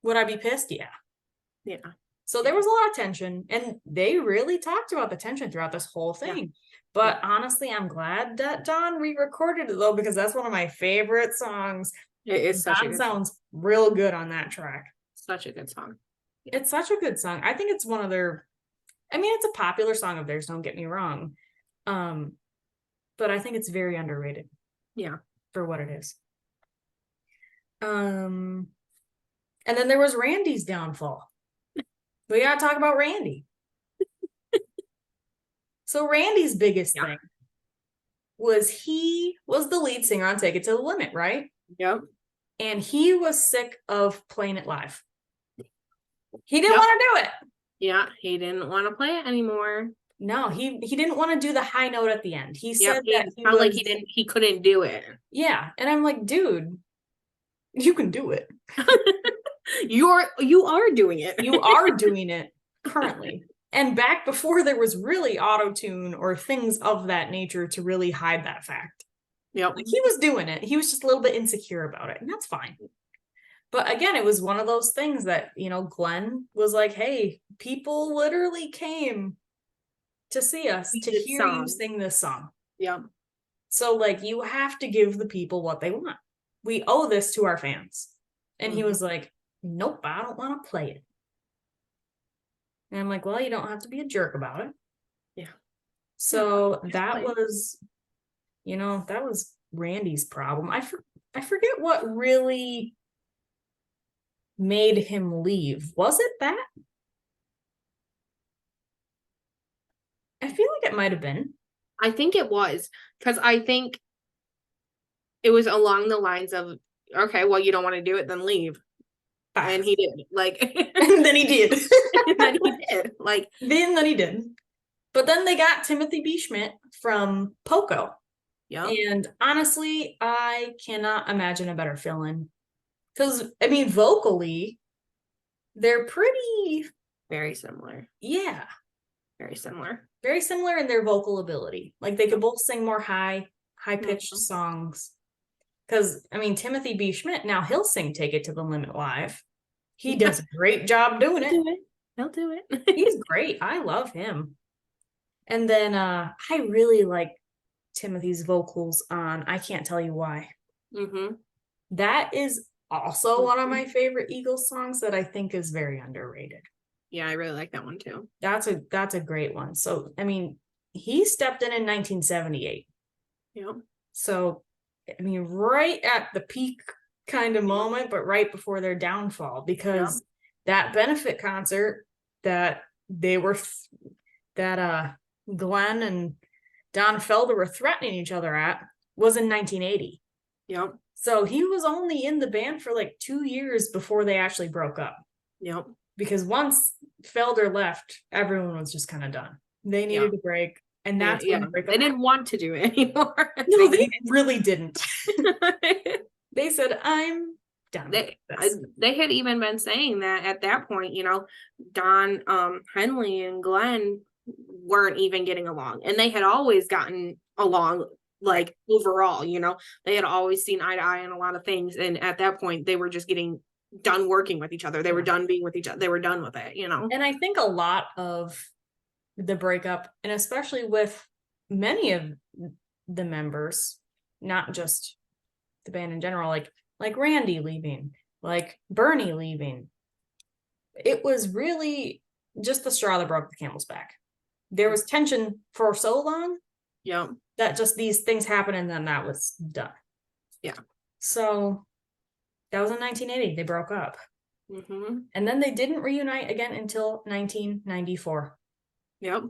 Speaker 2: Would I be pissed? Yeah. So there was a lot of tension, and they really talked about the tension throughout this whole thing. But honestly, I'm glad that Don re-recorded it though, because that's one of my favorite songs.
Speaker 1: It is such a good
Speaker 2: sounds real good on that track.
Speaker 1: Such a good song.
Speaker 2: It's such a good song. I think it's one of their, I mean, it's a popular song of theirs, don't get me wrong. But I think it's very underrated.
Speaker 1: Yeah.
Speaker 2: For what it is. And then there was Randy's downfall. We gotta talk about Randy. So Randy's biggest thing was he was the lead singer on Take It to the Limit, right?
Speaker 1: Yep.
Speaker 2: And he was sick of playing it live. He didn't want to do it.
Speaker 1: Yeah, he didn't want to play it anymore.
Speaker 2: No, he didn't want to do the high note at the end. He said that
Speaker 1: he felt like he couldn't do it.
Speaker 2: Yeah, and I'm like, dude, you can do it.
Speaker 1: You are doing it.
Speaker 2: You are doing it currently. And back before there was really auto-tune or things of that nature to really hide that fact.
Speaker 1: Yep.
Speaker 2: Like he was doing it. He was just a little bit insecure about it, and that's fine. But again, it was one of those things that, Glenn was like, hey, people literally came to see us to hear you sing this song.
Speaker 1: Yeah.
Speaker 2: So like, you have to give the people what they want. We owe this to our fans. And he was like, nope, I don't want to play it. And I'm like, well, you don't have to be a jerk about it.
Speaker 1: Yeah.
Speaker 2: So that was, that was Randy's problem. I forget what really made him leave. Was it that? I feel like it might have been.
Speaker 1: I think it was, because I think it was along the lines of, okay, well, you don't want to do it, then leave. And he did. Like,
Speaker 2: and then he did.
Speaker 1: And then he did. Like,
Speaker 2: then he did. But then they got Timothy B. Schmidt from Poco.
Speaker 1: Yeah.
Speaker 2: And honestly, I cannot imagine a better fill-in. Because, I mean, vocally, they're pretty...
Speaker 1: Very similar.
Speaker 2: Yeah.
Speaker 1: Very similar.
Speaker 2: Very similar in their vocal ability. Like, they could both sing more high-pitched songs. Because, I mean, Timothy B. Schmidt, now he'll sing Take It to the Limit live. He does a great job doing it.
Speaker 1: He'll do it.
Speaker 2: He's great. I love him. And then I really like Timothy's vocals on I Can't Tell You Why.
Speaker 1: Mm-hmm.
Speaker 2: That is also one of my favorite Eagles songs that I think is very underrated.
Speaker 1: Yeah, I really like that one too.
Speaker 2: That's a great one. So, I mean, he stepped in 1978.
Speaker 1: Yeah.
Speaker 2: So, I mean, right at the peak kind of moment, but right before their downfall, because that benefit concert that they were Glenn and Don Felder were threatening each other at was in 1980.
Speaker 1: Yep.
Speaker 2: So he was only in the band for like 2 years before they actually broke up.
Speaker 1: Yep.
Speaker 2: Because once Felder left, everyone was just kind of done. They needed a break. And that's when
Speaker 1: they didn't want to do it anymore.
Speaker 2: No, they really didn't. They said, I'm done.
Speaker 1: They had even been saying that at that point, you know, Don Henley and Glenn weren't even getting along, and they had always gotten along, like overall, you know, they had always seen eye to eye on a lot of things, and at that point they were just getting done working with each other. They were done being with each other. They were done with it, you know.
Speaker 2: And I think a lot of the breakup, and especially with many of the members, not just the band in general, like Randy leaving, like Bernie leaving, it was really just the straw that broke the camel's back. There was tension for so long, that just these things happened, and then that was done.
Speaker 1: Yeah.
Speaker 2: So that was in 1980. They broke up, and then they didn't reunite again until 1994.
Speaker 1: Yep.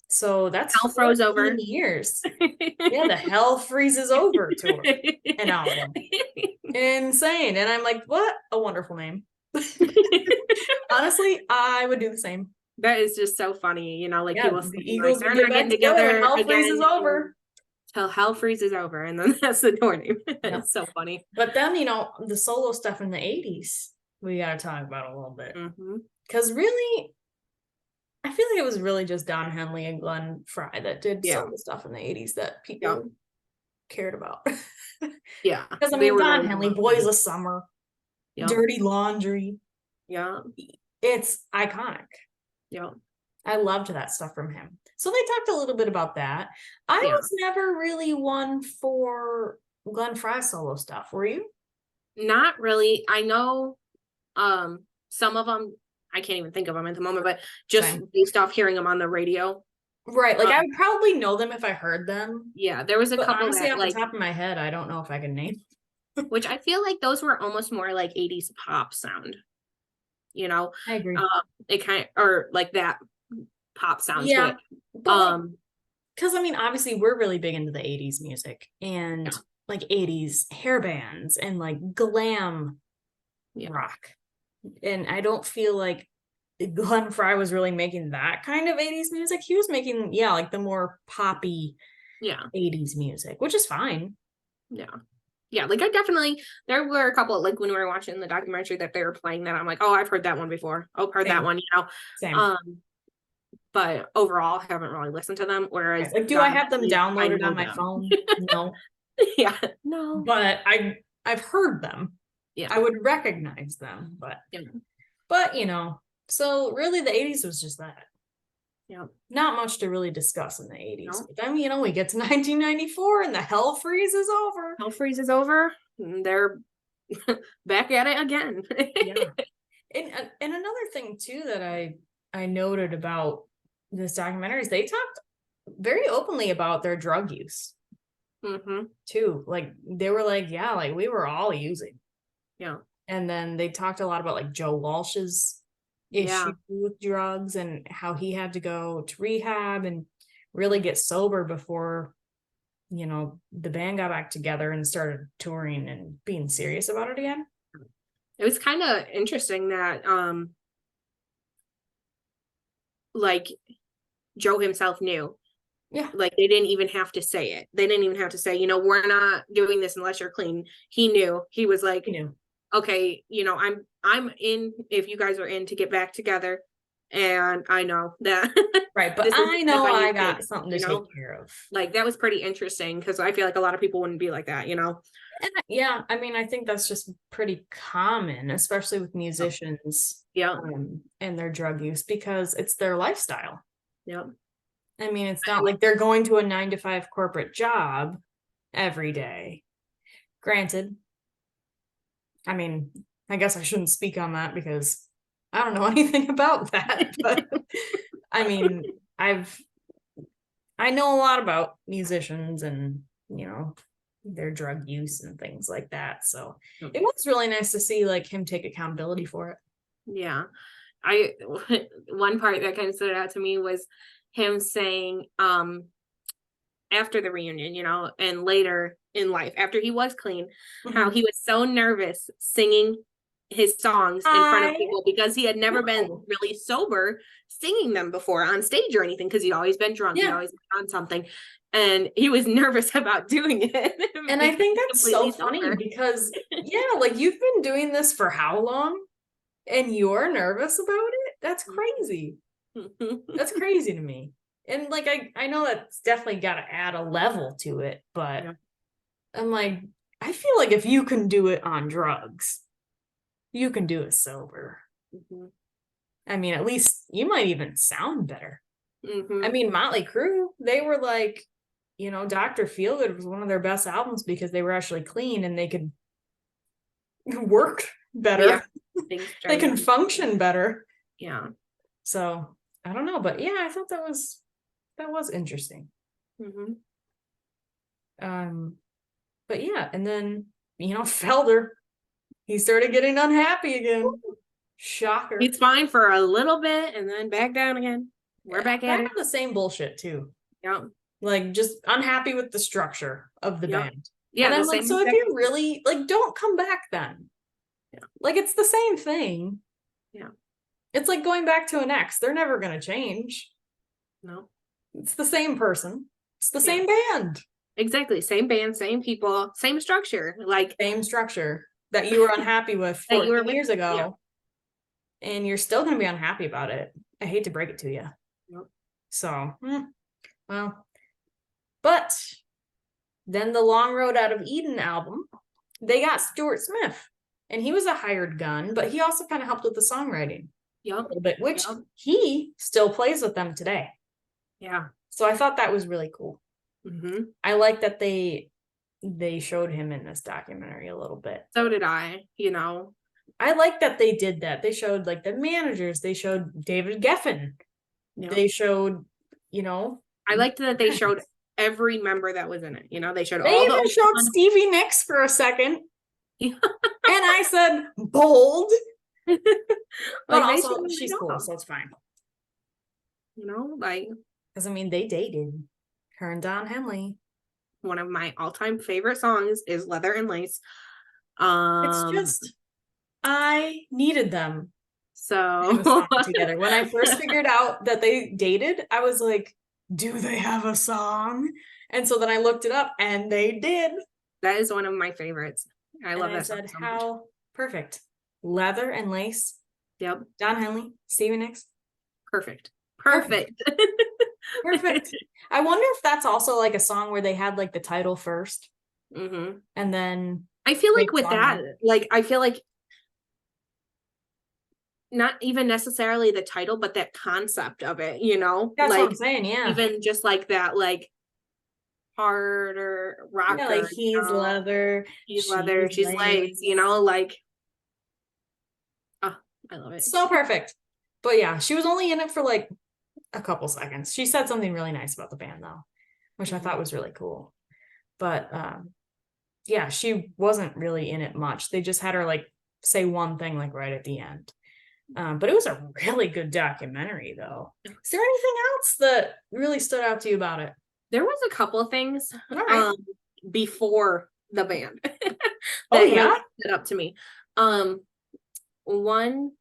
Speaker 2: So that's
Speaker 1: hell froze over
Speaker 2: years. Yeah, the Hell Freezes Over tour, an album. Insane. And I'm like, what a wonderful name. Honestly, I would do the same.
Speaker 1: That is just so funny, you know, like people
Speaker 2: the Eagles
Speaker 1: like,
Speaker 2: would get back together and Hell Freezes Over.
Speaker 1: Till Hell Freezes Over, and then that's the tour name. It's so funny.
Speaker 2: But then, you know, the solo stuff in the 80s, we got to talk about a little bit. Because really, I feel like it was really just Don Henley and Glenn Frey that did solo stuff in the 80s that people cared about. Because I mean, Don Henley, Boys of Summer, Dirty Laundry.
Speaker 1: Yeah.
Speaker 2: It's iconic.
Speaker 1: Yeah.
Speaker 2: I loved that stuff from him. So they talked a little bit about that. I was never really one for Glenn Frey solo stuff. Were you?
Speaker 1: Not really. I know some of them, I can't even think of them at the moment, but just based off hearing them on the radio.
Speaker 2: Right. Like I would probably know them if I heard them.
Speaker 1: Yeah. There was a couple
Speaker 2: honestly,
Speaker 1: that,
Speaker 2: off the top of my head, I don't know if I can name.
Speaker 1: Which I feel like those were almost more like 80s pop sound. You know?
Speaker 2: I agree.
Speaker 1: It kind of, or like that pop sound to it.
Speaker 2: Because I mean, obviously we're really big into the 80s music and like 80s hair bands and like glam rock. And I don't feel like Glenn Frey was really making that kind of 80s music. He was making, like the more poppy 80s music, which is fine.
Speaker 1: Yeah, like I definitely, there were a couple, like when we were watching the documentary that they were playing that, I'm like, oh, I've heard that one before. Oh, heard that one, you know.
Speaker 2: Same.
Speaker 1: But overall, I haven't really listened to them. Whereas,
Speaker 2: like, do I have them downloaded on my phone? No.
Speaker 1: No.
Speaker 2: But I've heard them.
Speaker 1: Yeah,
Speaker 2: I would recognize them, but you know, so really the 80s was just that. Not much to really discuss in the 80s. No. But then, you know, we get to 1994 and the Hell Freezes Over.
Speaker 1: Hell Freezes Over. They're back at it again.
Speaker 2: And another thing too that I noted about this documentary is they talked very openly about their drug use. Too. Like they were like, like we were all using. And then they talked a lot about like Joe Walsh's issue with drugs and how he had to go to rehab and really get sober before, you know, the band got back together and started touring and being serious about it again.
Speaker 1: It was kind of interesting that like Joe himself knew. Like they didn't even have to say it. They didn't even have to say, you know, we're not doing this unless you're clean. He knew. He was like, okay, you know, I'm in if you guys are in to get back together, and I know that
Speaker 2: right, but I know I got something to take care of.
Speaker 1: Like that was pretty interesting because I feel like a lot of people wouldn't be like that, you know.
Speaker 2: And I mean, I think that's just pretty common, especially with musicians, and their drug use because it's their lifestyle. I mean, it's not like they're going to a 9-to-5 corporate job every day. Granted, I mean, I guess I shouldn't speak on that because I don't know anything about that. But I mean, I know a lot about musicians and, you know, their drug use and things like that. So it was really nice to see like him take accountability for it.
Speaker 1: one part that kind of stood out to me was him saying, after the reunion, you know, and later in life, after he was clean, how he was so nervous singing his songs in front of people because he had never been really sober singing them before on stage or anything, because he'd always been drunk, he'd always been on something, and he was nervous about doing it.
Speaker 2: And I think that's so funny because like, you've been doing this for how long and you're nervous about it? That's crazy. That's crazy to me. And like, I know that's definitely got to add a level to it, but I'm like, I feel like if you can do it on drugs, you can do it sober. I mean, at least you might even sound better. I mean, Motley Crue, they were like, you know, Dr. Feelgood was one of their best albums because they were actually clean and they could work better. They can function better.
Speaker 1: Yeah.
Speaker 2: So I don't know, but yeah, I thought that was interesting. But yeah, and then, you know, Felder, he started getting unhappy again. Shocker.
Speaker 1: He's fine for a little bit and then back down again. We're back at it.
Speaker 2: The same bullshit too.
Speaker 1: Yeah.
Speaker 2: Like, just unhappy with the structure of the band.
Speaker 1: Yeah.
Speaker 2: And I'm like, so if you really like, don't come back then. Yeah. Like, it's the same thing.
Speaker 1: Yeah.
Speaker 2: It's like going back to an ex. They're never gonna change.
Speaker 1: No.
Speaker 2: It's the same person. It's the same band.
Speaker 1: Exactly. Same band, same people, same structure. Like,
Speaker 2: same structure that you were unhappy with 14 years ago. Yeah. And you're still gonna be unhappy about it. I hate to break it to you.
Speaker 1: Nope.
Speaker 2: So, well, but then the Long Road Out of Eden album, they got Stuart Smith, and he was a hired gun, but he also kind of helped with the songwriting a little bit, which he still plays with them today.
Speaker 1: Yeah.
Speaker 2: So I thought that was really cool. I like that they showed him in this documentary a little bit.
Speaker 1: So did I, you know.
Speaker 2: I like that they did that. They showed like the managers, they showed David Geffen. They showed, you know.
Speaker 1: I liked that they showed every member that was in it. You know, they showed
Speaker 2: they even showed Stevie Nicks for a second. And I said bold. But also she's cool, so it's fine.
Speaker 1: You know, like,
Speaker 2: because I mean, they dated, her and Don Henley.
Speaker 1: One of my all-time favorite songs is Leather and Lace.
Speaker 2: It's just, I needed them.
Speaker 1: So
Speaker 2: together. When I first figured out that they dated, I was like, do they have a song? And so then I looked it up and they did.
Speaker 1: That is one of my favorites. I love that. I
Speaker 2: said, how perfect. Leather and Lace.
Speaker 1: Yep.
Speaker 2: Don Henley, Stevie Nicks.
Speaker 1: Perfect.
Speaker 2: Perfect. I wonder if that's also like a song where they had like the title first. And then
Speaker 1: I feel like with that, like, I feel like not even necessarily the title, but that concept of it, you know?
Speaker 2: That's
Speaker 1: like,
Speaker 2: what I'm saying, yeah.
Speaker 1: Even just like that, like, harder rocker.
Speaker 2: Yeah, like, he's leather.
Speaker 1: She's leather. She's lace, you know? Like, oh, I love it.
Speaker 2: So perfect. But yeah, she was only in it for like a couple seconds. She said something really nice about the band though, which I thought was really cool. But yeah, she wasn't really in it much. They just had her like say one thing like right at the end. But it was a really good documentary though. Is there anything else that really stood out to you about it?
Speaker 1: There was a couple of things before the band
Speaker 2: that
Speaker 1: stood up to me. One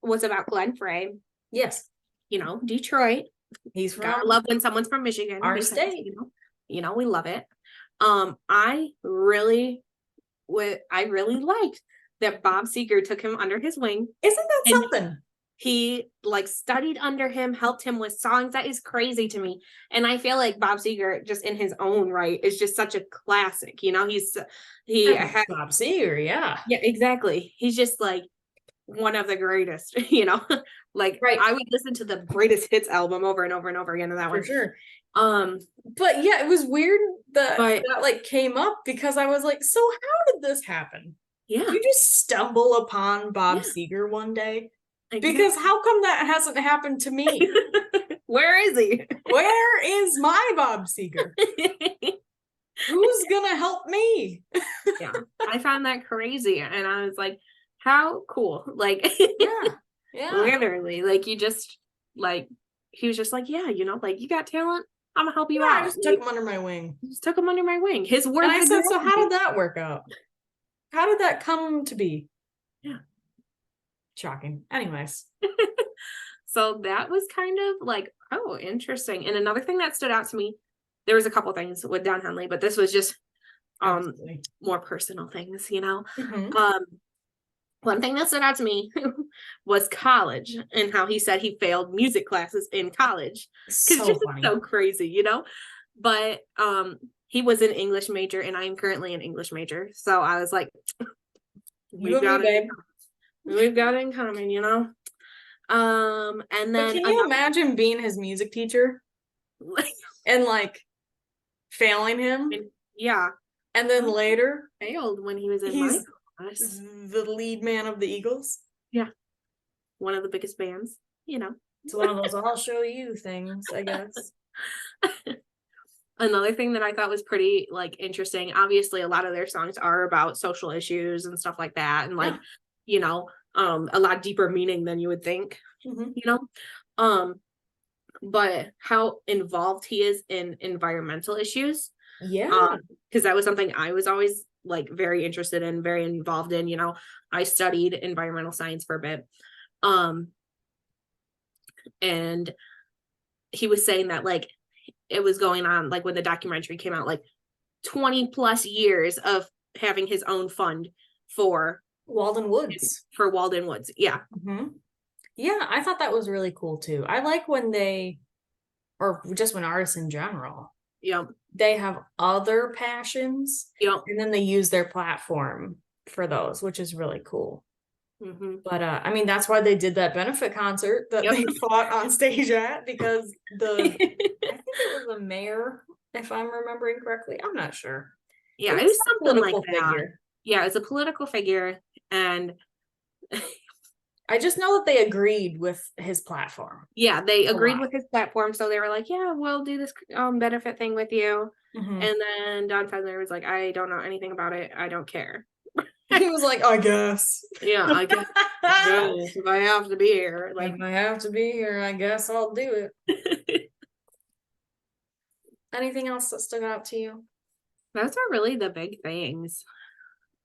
Speaker 1: was about Glenn Frey.
Speaker 2: Yes.
Speaker 1: You know, Detroit.
Speaker 2: He's from,
Speaker 1: gotta love when someone's from Michigan.
Speaker 2: Our state.
Speaker 1: You know, we love it. I really liked that Bob Seger took him under his wing.
Speaker 2: Isn't that something?
Speaker 1: He like studied under him, helped him with songs. That is crazy to me. And I feel like Bob Seger, just in his own right, is just such a classic. You know,
Speaker 2: Bob Seger, yeah.
Speaker 1: Yeah, exactly. He's just like one of the greatest, you know. Like, I would listen to the Greatest Hits album over and over and over again to that one.
Speaker 2: For sure. But yeah, it was weird that like came up because I was like, so how did this happen?
Speaker 1: Yeah.
Speaker 2: Did you just stumble upon Bob Seger one day? Exactly. Because how come that hasn't happened to me?
Speaker 1: Where is he?
Speaker 2: Where is my Bob Seger? Who's gonna help me?
Speaker 1: Yeah, I found that crazy, and I was like, how cool. Like,
Speaker 2: Yeah.
Speaker 1: Literally. Like you just like he was just like, yeah, you know, like you got talent. I'm gonna help you out.
Speaker 2: I just took him under my wing.
Speaker 1: Just took him under my wing. His words.
Speaker 2: And I said, so how did that work out? How did that come to be?
Speaker 1: Yeah.
Speaker 2: Shocking. Anyways.
Speaker 1: So that was kind of like, oh, interesting. And another thing that stood out to me, there was a couple things with Don Henley, but this was just more personal things, you know. One thing that stood out to me was college and how he said he failed music classes in college. Because it's so crazy, you know. But he was an English major and I am currently an English major. So I was like, we've got it in common, you know. And then
Speaker 2: but can you imagine being his music teacher and like failing him?
Speaker 1: Yeah.
Speaker 2: And then later
Speaker 1: failed when he was in my class.
Speaker 2: The lead man of the Eagles.
Speaker 1: Yeah. One of the biggest bands, you know.
Speaker 2: It's one of those I'll show you things, I guess.
Speaker 1: Another thing that I thought was pretty like interesting, obviously a lot of their songs are about social issues and stuff like that. And like, you know, a lot deeper meaning than you would think, you know. But how involved he is in environmental issues.
Speaker 2: Yeah.
Speaker 1: Because that was something I was always like very interested in, very involved in, you know. I studied environmental science for a bit. And he was saying that like it was going on like when the documentary came out, like 20 plus years of having his own fund for
Speaker 2: Walden Woods.
Speaker 1: Yeah.
Speaker 2: Yeah, I thought that was really cool too. I like when or just when artists in general, they have other passions, and then they use their platform for those, which is really cool. But I mean, that's why they did that benefit concert that they fought on stage at, because I think it was the mayor, if I'm remembering correctly. I'm not sure.
Speaker 1: Yeah, it was something like that. Yeah, it's a political figure, and
Speaker 2: I just know that they agreed with his platform.
Speaker 1: Yeah, they agreed with his platform, so they were like, "Yeah, we'll do this benefit thing with you." And then Don Fenner was like, "I don't know anything about it. I don't care."
Speaker 2: He was like, "I guess."
Speaker 1: Yeah, I guess. If I have to be here, like
Speaker 2: if I have to be here, I guess I'll do it. Anything else that stood out to you?
Speaker 1: Those are really the big things.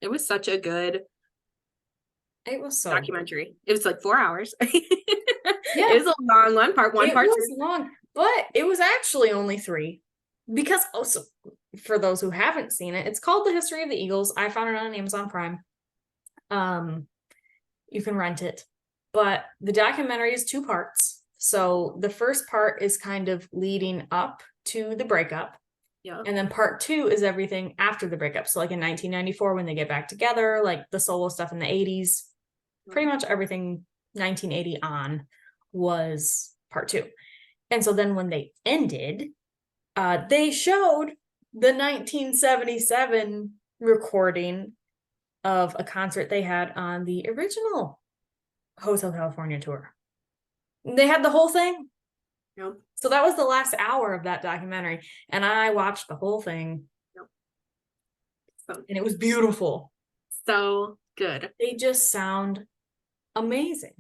Speaker 1: It was such a good.
Speaker 2: It was so
Speaker 1: documentary. Good. It was like 4 hours.
Speaker 2: Yeah,
Speaker 1: it was a long one. Part one, part two.
Speaker 2: It was long, but it was actually only 3. Because also, for those who haven't seen it, it's called The History of the Eagles. I found it on Amazon Prime. You can rent it, but the documentary is 2 parts. So the first part is kind of leading up to the breakup. Yeah. And then part 2 is everything after the breakup. So like in 1994, when they get back together, like the solo stuff in the 80s, pretty much everything 1980 on was part 2. And so then when they ended, they showed the 1977 recording of a concert they had on the original Hotel California tour. They had the whole thing. Yep. So that was the last hour of that documentary, and I watched the whole thing. Yep. And it was beautiful.
Speaker 1: So good.
Speaker 2: They just sound amazing.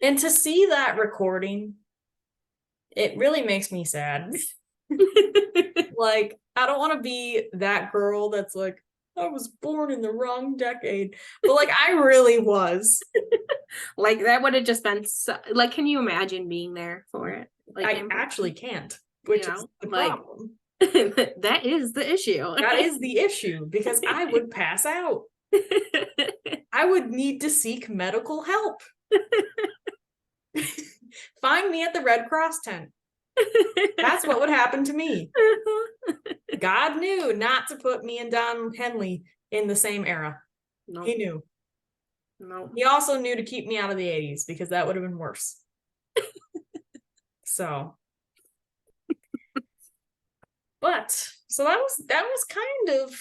Speaker 2: And to see that recording, it really makes me sad. Like, I don't want to be that girl that's like, I was born in the wrong decade. But like, I really was.
Speaker 1: Like, that would have just been so, like, can you imagine being there for it? Like,
Speaker 2: I actually can't, which is the problem.
Speaker 1: That is the issue.
Speaker 2: That is the issue, because I would pass out. I would need to seek medical help. Find me at the Red Cross tent. That's what would happen to me. God knew not to put me and Don Henley in the same era. Nope. He knew. No. He also knew to keep me out of the 80s, because that would have been worse. So that was kind of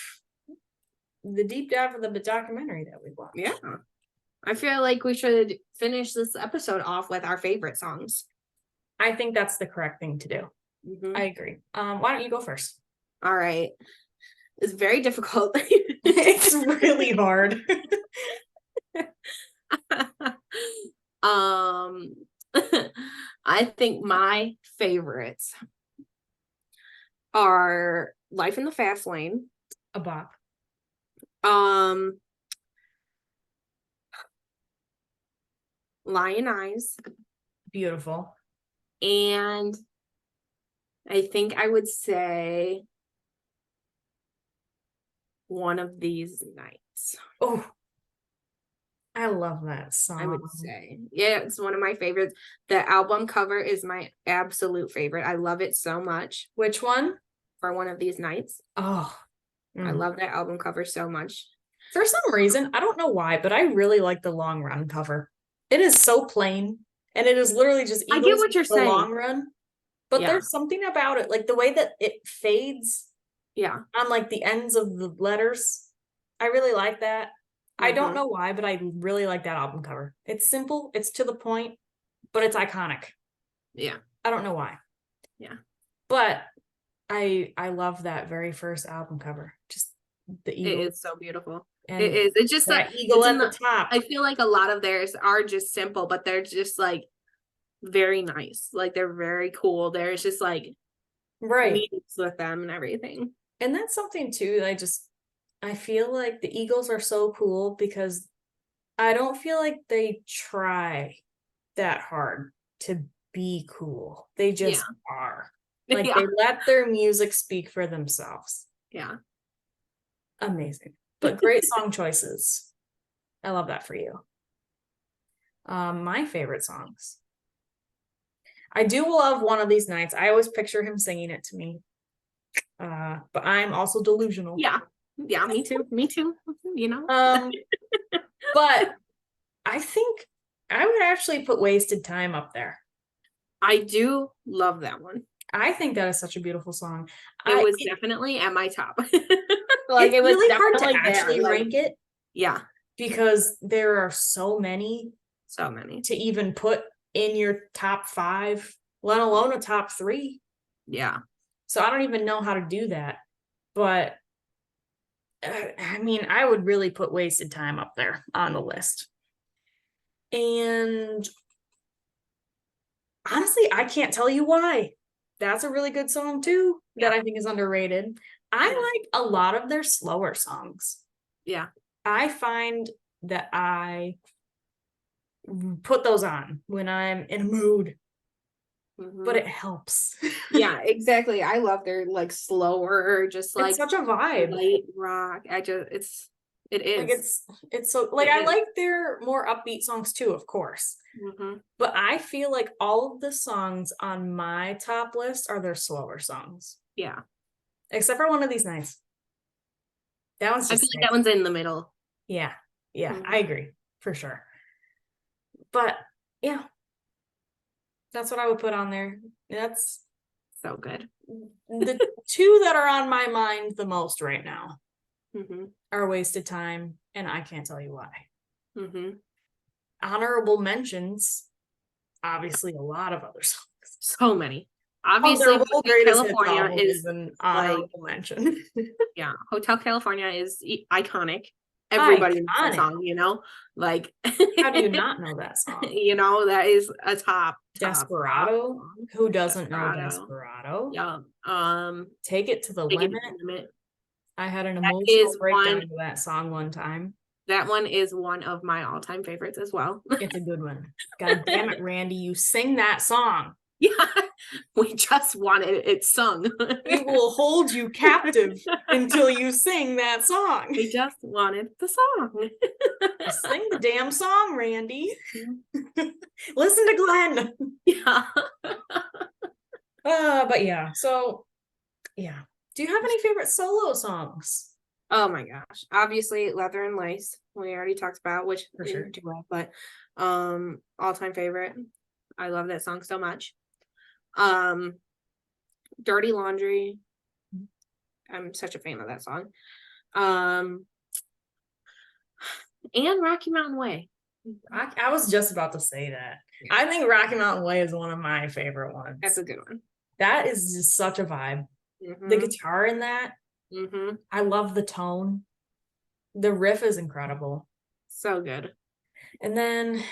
Speaker 2: the deep dive of the documentary that we watched.
Speaker 1: Yeah. I feel like we should finish this episode off with our favorite songs.
Speaker 2: I think that's the correct thing to do. I agree. Why don't you go first?
Speaker 1: All right. It's very difficult.
Speaker 2: It's really hard.
Speaker 1: Um, I think my favorites are Life in the Fast Lane.
Speaker 2: A bop.
Speaker 1: Lion Eyes.
Speaker 2: Beautiful.
Speaker 1: And I think I would say One of These Nights.
Speaker 2: Oh, I love that song.
Speaker 1: I would say. Yeah, it's one of my favorites. The album cover is my absolute favorite. I love it so much.
Speaker 2: Which one?
Speaker 1: For One of These Nights.
Speaker 2: Oh.
Speaker 1: I love that album cover so much.
Speaker 2: For some reason, I don't know why, but I really like the Long Run cover. It is so plain, and it is literally just
Speaker 1: Eagles, I get what you're saying.
Speaker 2: Long Run. But there's something about it, like the way that it fades.
Speaker 1: Yeah.
Speaker 2: On like the ends of the letters. I really like that. I don't know why, but I really like that album cover. It's simple, it's to the point, but it's iconic.
Speaker 1: Yeah.
Speaker 2: I don't know why.
Speaker 1: Yeah.
Speaker 2: But I love that very first album cover. Just the eagle.
Speaker 1: It is so beautiful. And it is. It's just
Speaker 2: that eagle at the top.
Speaker 1: I feel like a lot of theirs are just simple, but they're just like very nice. Like they're very cool. There's just like meanings with them and everything.
Speaker 2: And that's something too. I feel like the Eagles are so cool because I don't feel like they try that hard to be cool. They just are. Like they let their music speak for themselves.
Speaker 1: Yeah.
Speaker 2: Amazing. But great song choices. I love that for you. My favorite songs. I do love One of These Nights. I always picture him singing it to me. But I'm also delusional.
Speaker 1: Yeah, me too. You know.
Speaker 2: But I think I would actually put Wasted Time up there.
Speaker 1: I do love that one.
Speaker 2: I think that is such a beautiful song.
Speaker 1: It was definitely at my top.
Speaker 2: Like it was really hard to actually rank it.
Speaker 1: Yeah.
Speaker 2: Because there are so many
Speaker 1: to
Speaker 2: even put in your top 5, let alone a top 3.
Speaker 1: Yeah.
Speaker 2: So I don't even know how to do that. But I mean, I would really put Wasted Time up there on the list. And honestly, I can't tell you why. That's a really good song too that I think is underrated. I like a lot of their slower songs.
Speaker 1: Yeah.
Speaker 2: I find that I put those on when I'm in a mood. But it helps.
Speaker 1: Yeah, exactly. I love their like slower, just like
Speaker 2: it's such a vibe.
Speaker 1: Light rock. It is.
Speaker 2: Like it's so like I like their more upbeat songs too, of course. But I feel like all of the songs on my top list are their slower songs.
Speaker 1: Yeah.
Speaker 2: Except for One of These Nights. That one's just
Speaker 1: I feel like that one's in the middle.
Speaker 2: Yeah. Yeah, I agree. For sure. But yeah. That's what I would put on there. That's
Speaker 1: so good.
Speaker 2: The 2 that are on my mind the most right now are Wasted Time, and I Can't Tell You Why. Honorable mentions, obviously a lot of other songs.
Speaker 1: So many. Obviously, California is
Speaker 2: an honorable mention.
Speaker 1: Yeah, Hotel California is iconic. Everybody knows that song, you know? Like
Speaker 2: how do you not know that song?
Speaker 1: You know, that is a top
Speaker 2: Desperado. Top. Who doesn't know Desperado?
Speaker 1: Yeah.
Speaker 2: Take It to the Limit. I had an emotional breakdown to that song one time.
Speaker 1: That one is one of my all-time favorites as well.
Speaker 2: It's a good one. God damn it, Randy, you sing that song.
Speaker 1: Yeah, we just wanted it sung.
Speaker 2: We will hold you captive until you sing that song.
Speaker 1: We just wanted the song.
Speaker 2: Sing the damn song, Randy. Listen to Glenn.
Speaker 1: Yeah.
Speaker 2: But yeah, so yeah. Do you have any favorite solo songs?
Speaker 1: Oh my gosh. Obviously Leather and Lace, we already talked about, which
Speaker 2: for sure.
Speaker 1: But all-time favorite. I love that song so much. Dirty Laundry. I'm such a fan of that song. And Rocky Mountain Way.
Speaker 2: I was just about to say that. Yeah. I think Rocky Mountain Way is one of my favorite ones.
Speaker 1: That's a good one.
Speaker 2: That is just such a vibe. The guitar in that. I love the tone. The riff is incredible.
Speaker 1: So good.
Speaker 2: And then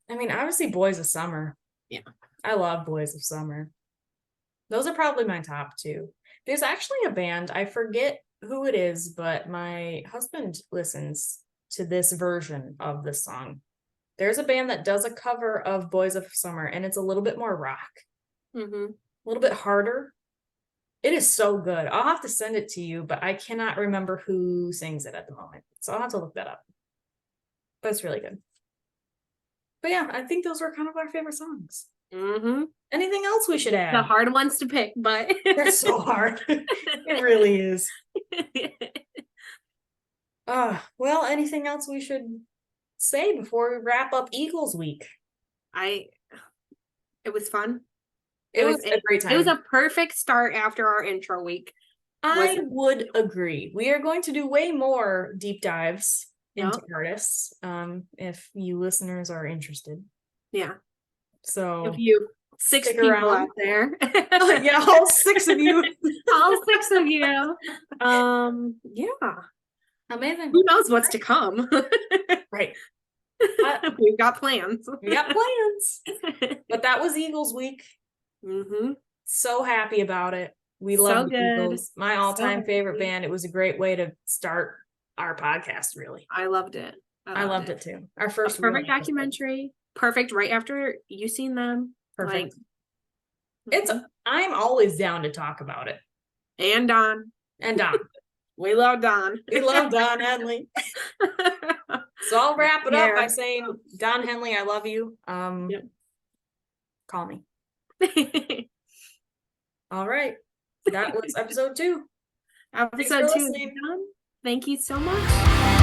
Speaker 2: I mean, obviously Boys of Summer.
Speaker 1: Yeah.
Speaker 2: I love Boys of Summer. Those are probably my top two. There's actually a band, I forget who it is, but my husband listens to this version of the song. There's a band that does a cover of Boys of Summer, and it's a little bit more rock. A little bit harder. It is so good. I'll have to send it to you, but I cannot remember who sings it at the moment. So I'll have to look that up. But it's really good. But yeah, I think those were kind of our favorite songs. Anything else we should add?
Speaker 1: The hard ones to pick, but
Speaker 2: they're so hard. It really is. Well, anything else we should say before we wrap up Eagles week?
Speaker 1: It was fun.
Speaker 2: It was a great time.
Speaker 1: It was a perfect start after our intro week.
Speaker 2: I would agree. We are going to do way more deep dives into artists, if you listeners are interested.
Speaker 1: Yeah.
Speaker 2: So
Speaker 1: if you 6 people
Speaker 2: around
Speaker 1: out there.
Speaker 2: Yeah, all 6 of you.
Speaker 1: All 6 of you. Yeah.
Speaker 2: Amazing.
Speaker 1: Who knows what's to come?
Speaker 2: Right.
Speaker 1: We've got plans.
Speaker 2: We got plans. But that was Eagles week. So happy about it. We love the Eagles. My all-time favorite band. It was a great way to start our podcast, really.
Speaker 1: I loved it.
Speaker 2: I loved it too. Our first
Speaker 1: perfect documentary. Perfect right after you seen them.
Speaker 2: Perfect. I'm always down to talk about it.
Speaker 1: And Don. We love Don.
Speaker 2: We love Don Henley. So I'll wrap it up by saying, Don Henley, I love you. Call me. All right. That was episode 2.
Speaker 1: Episode 2 is done. Thank you so much.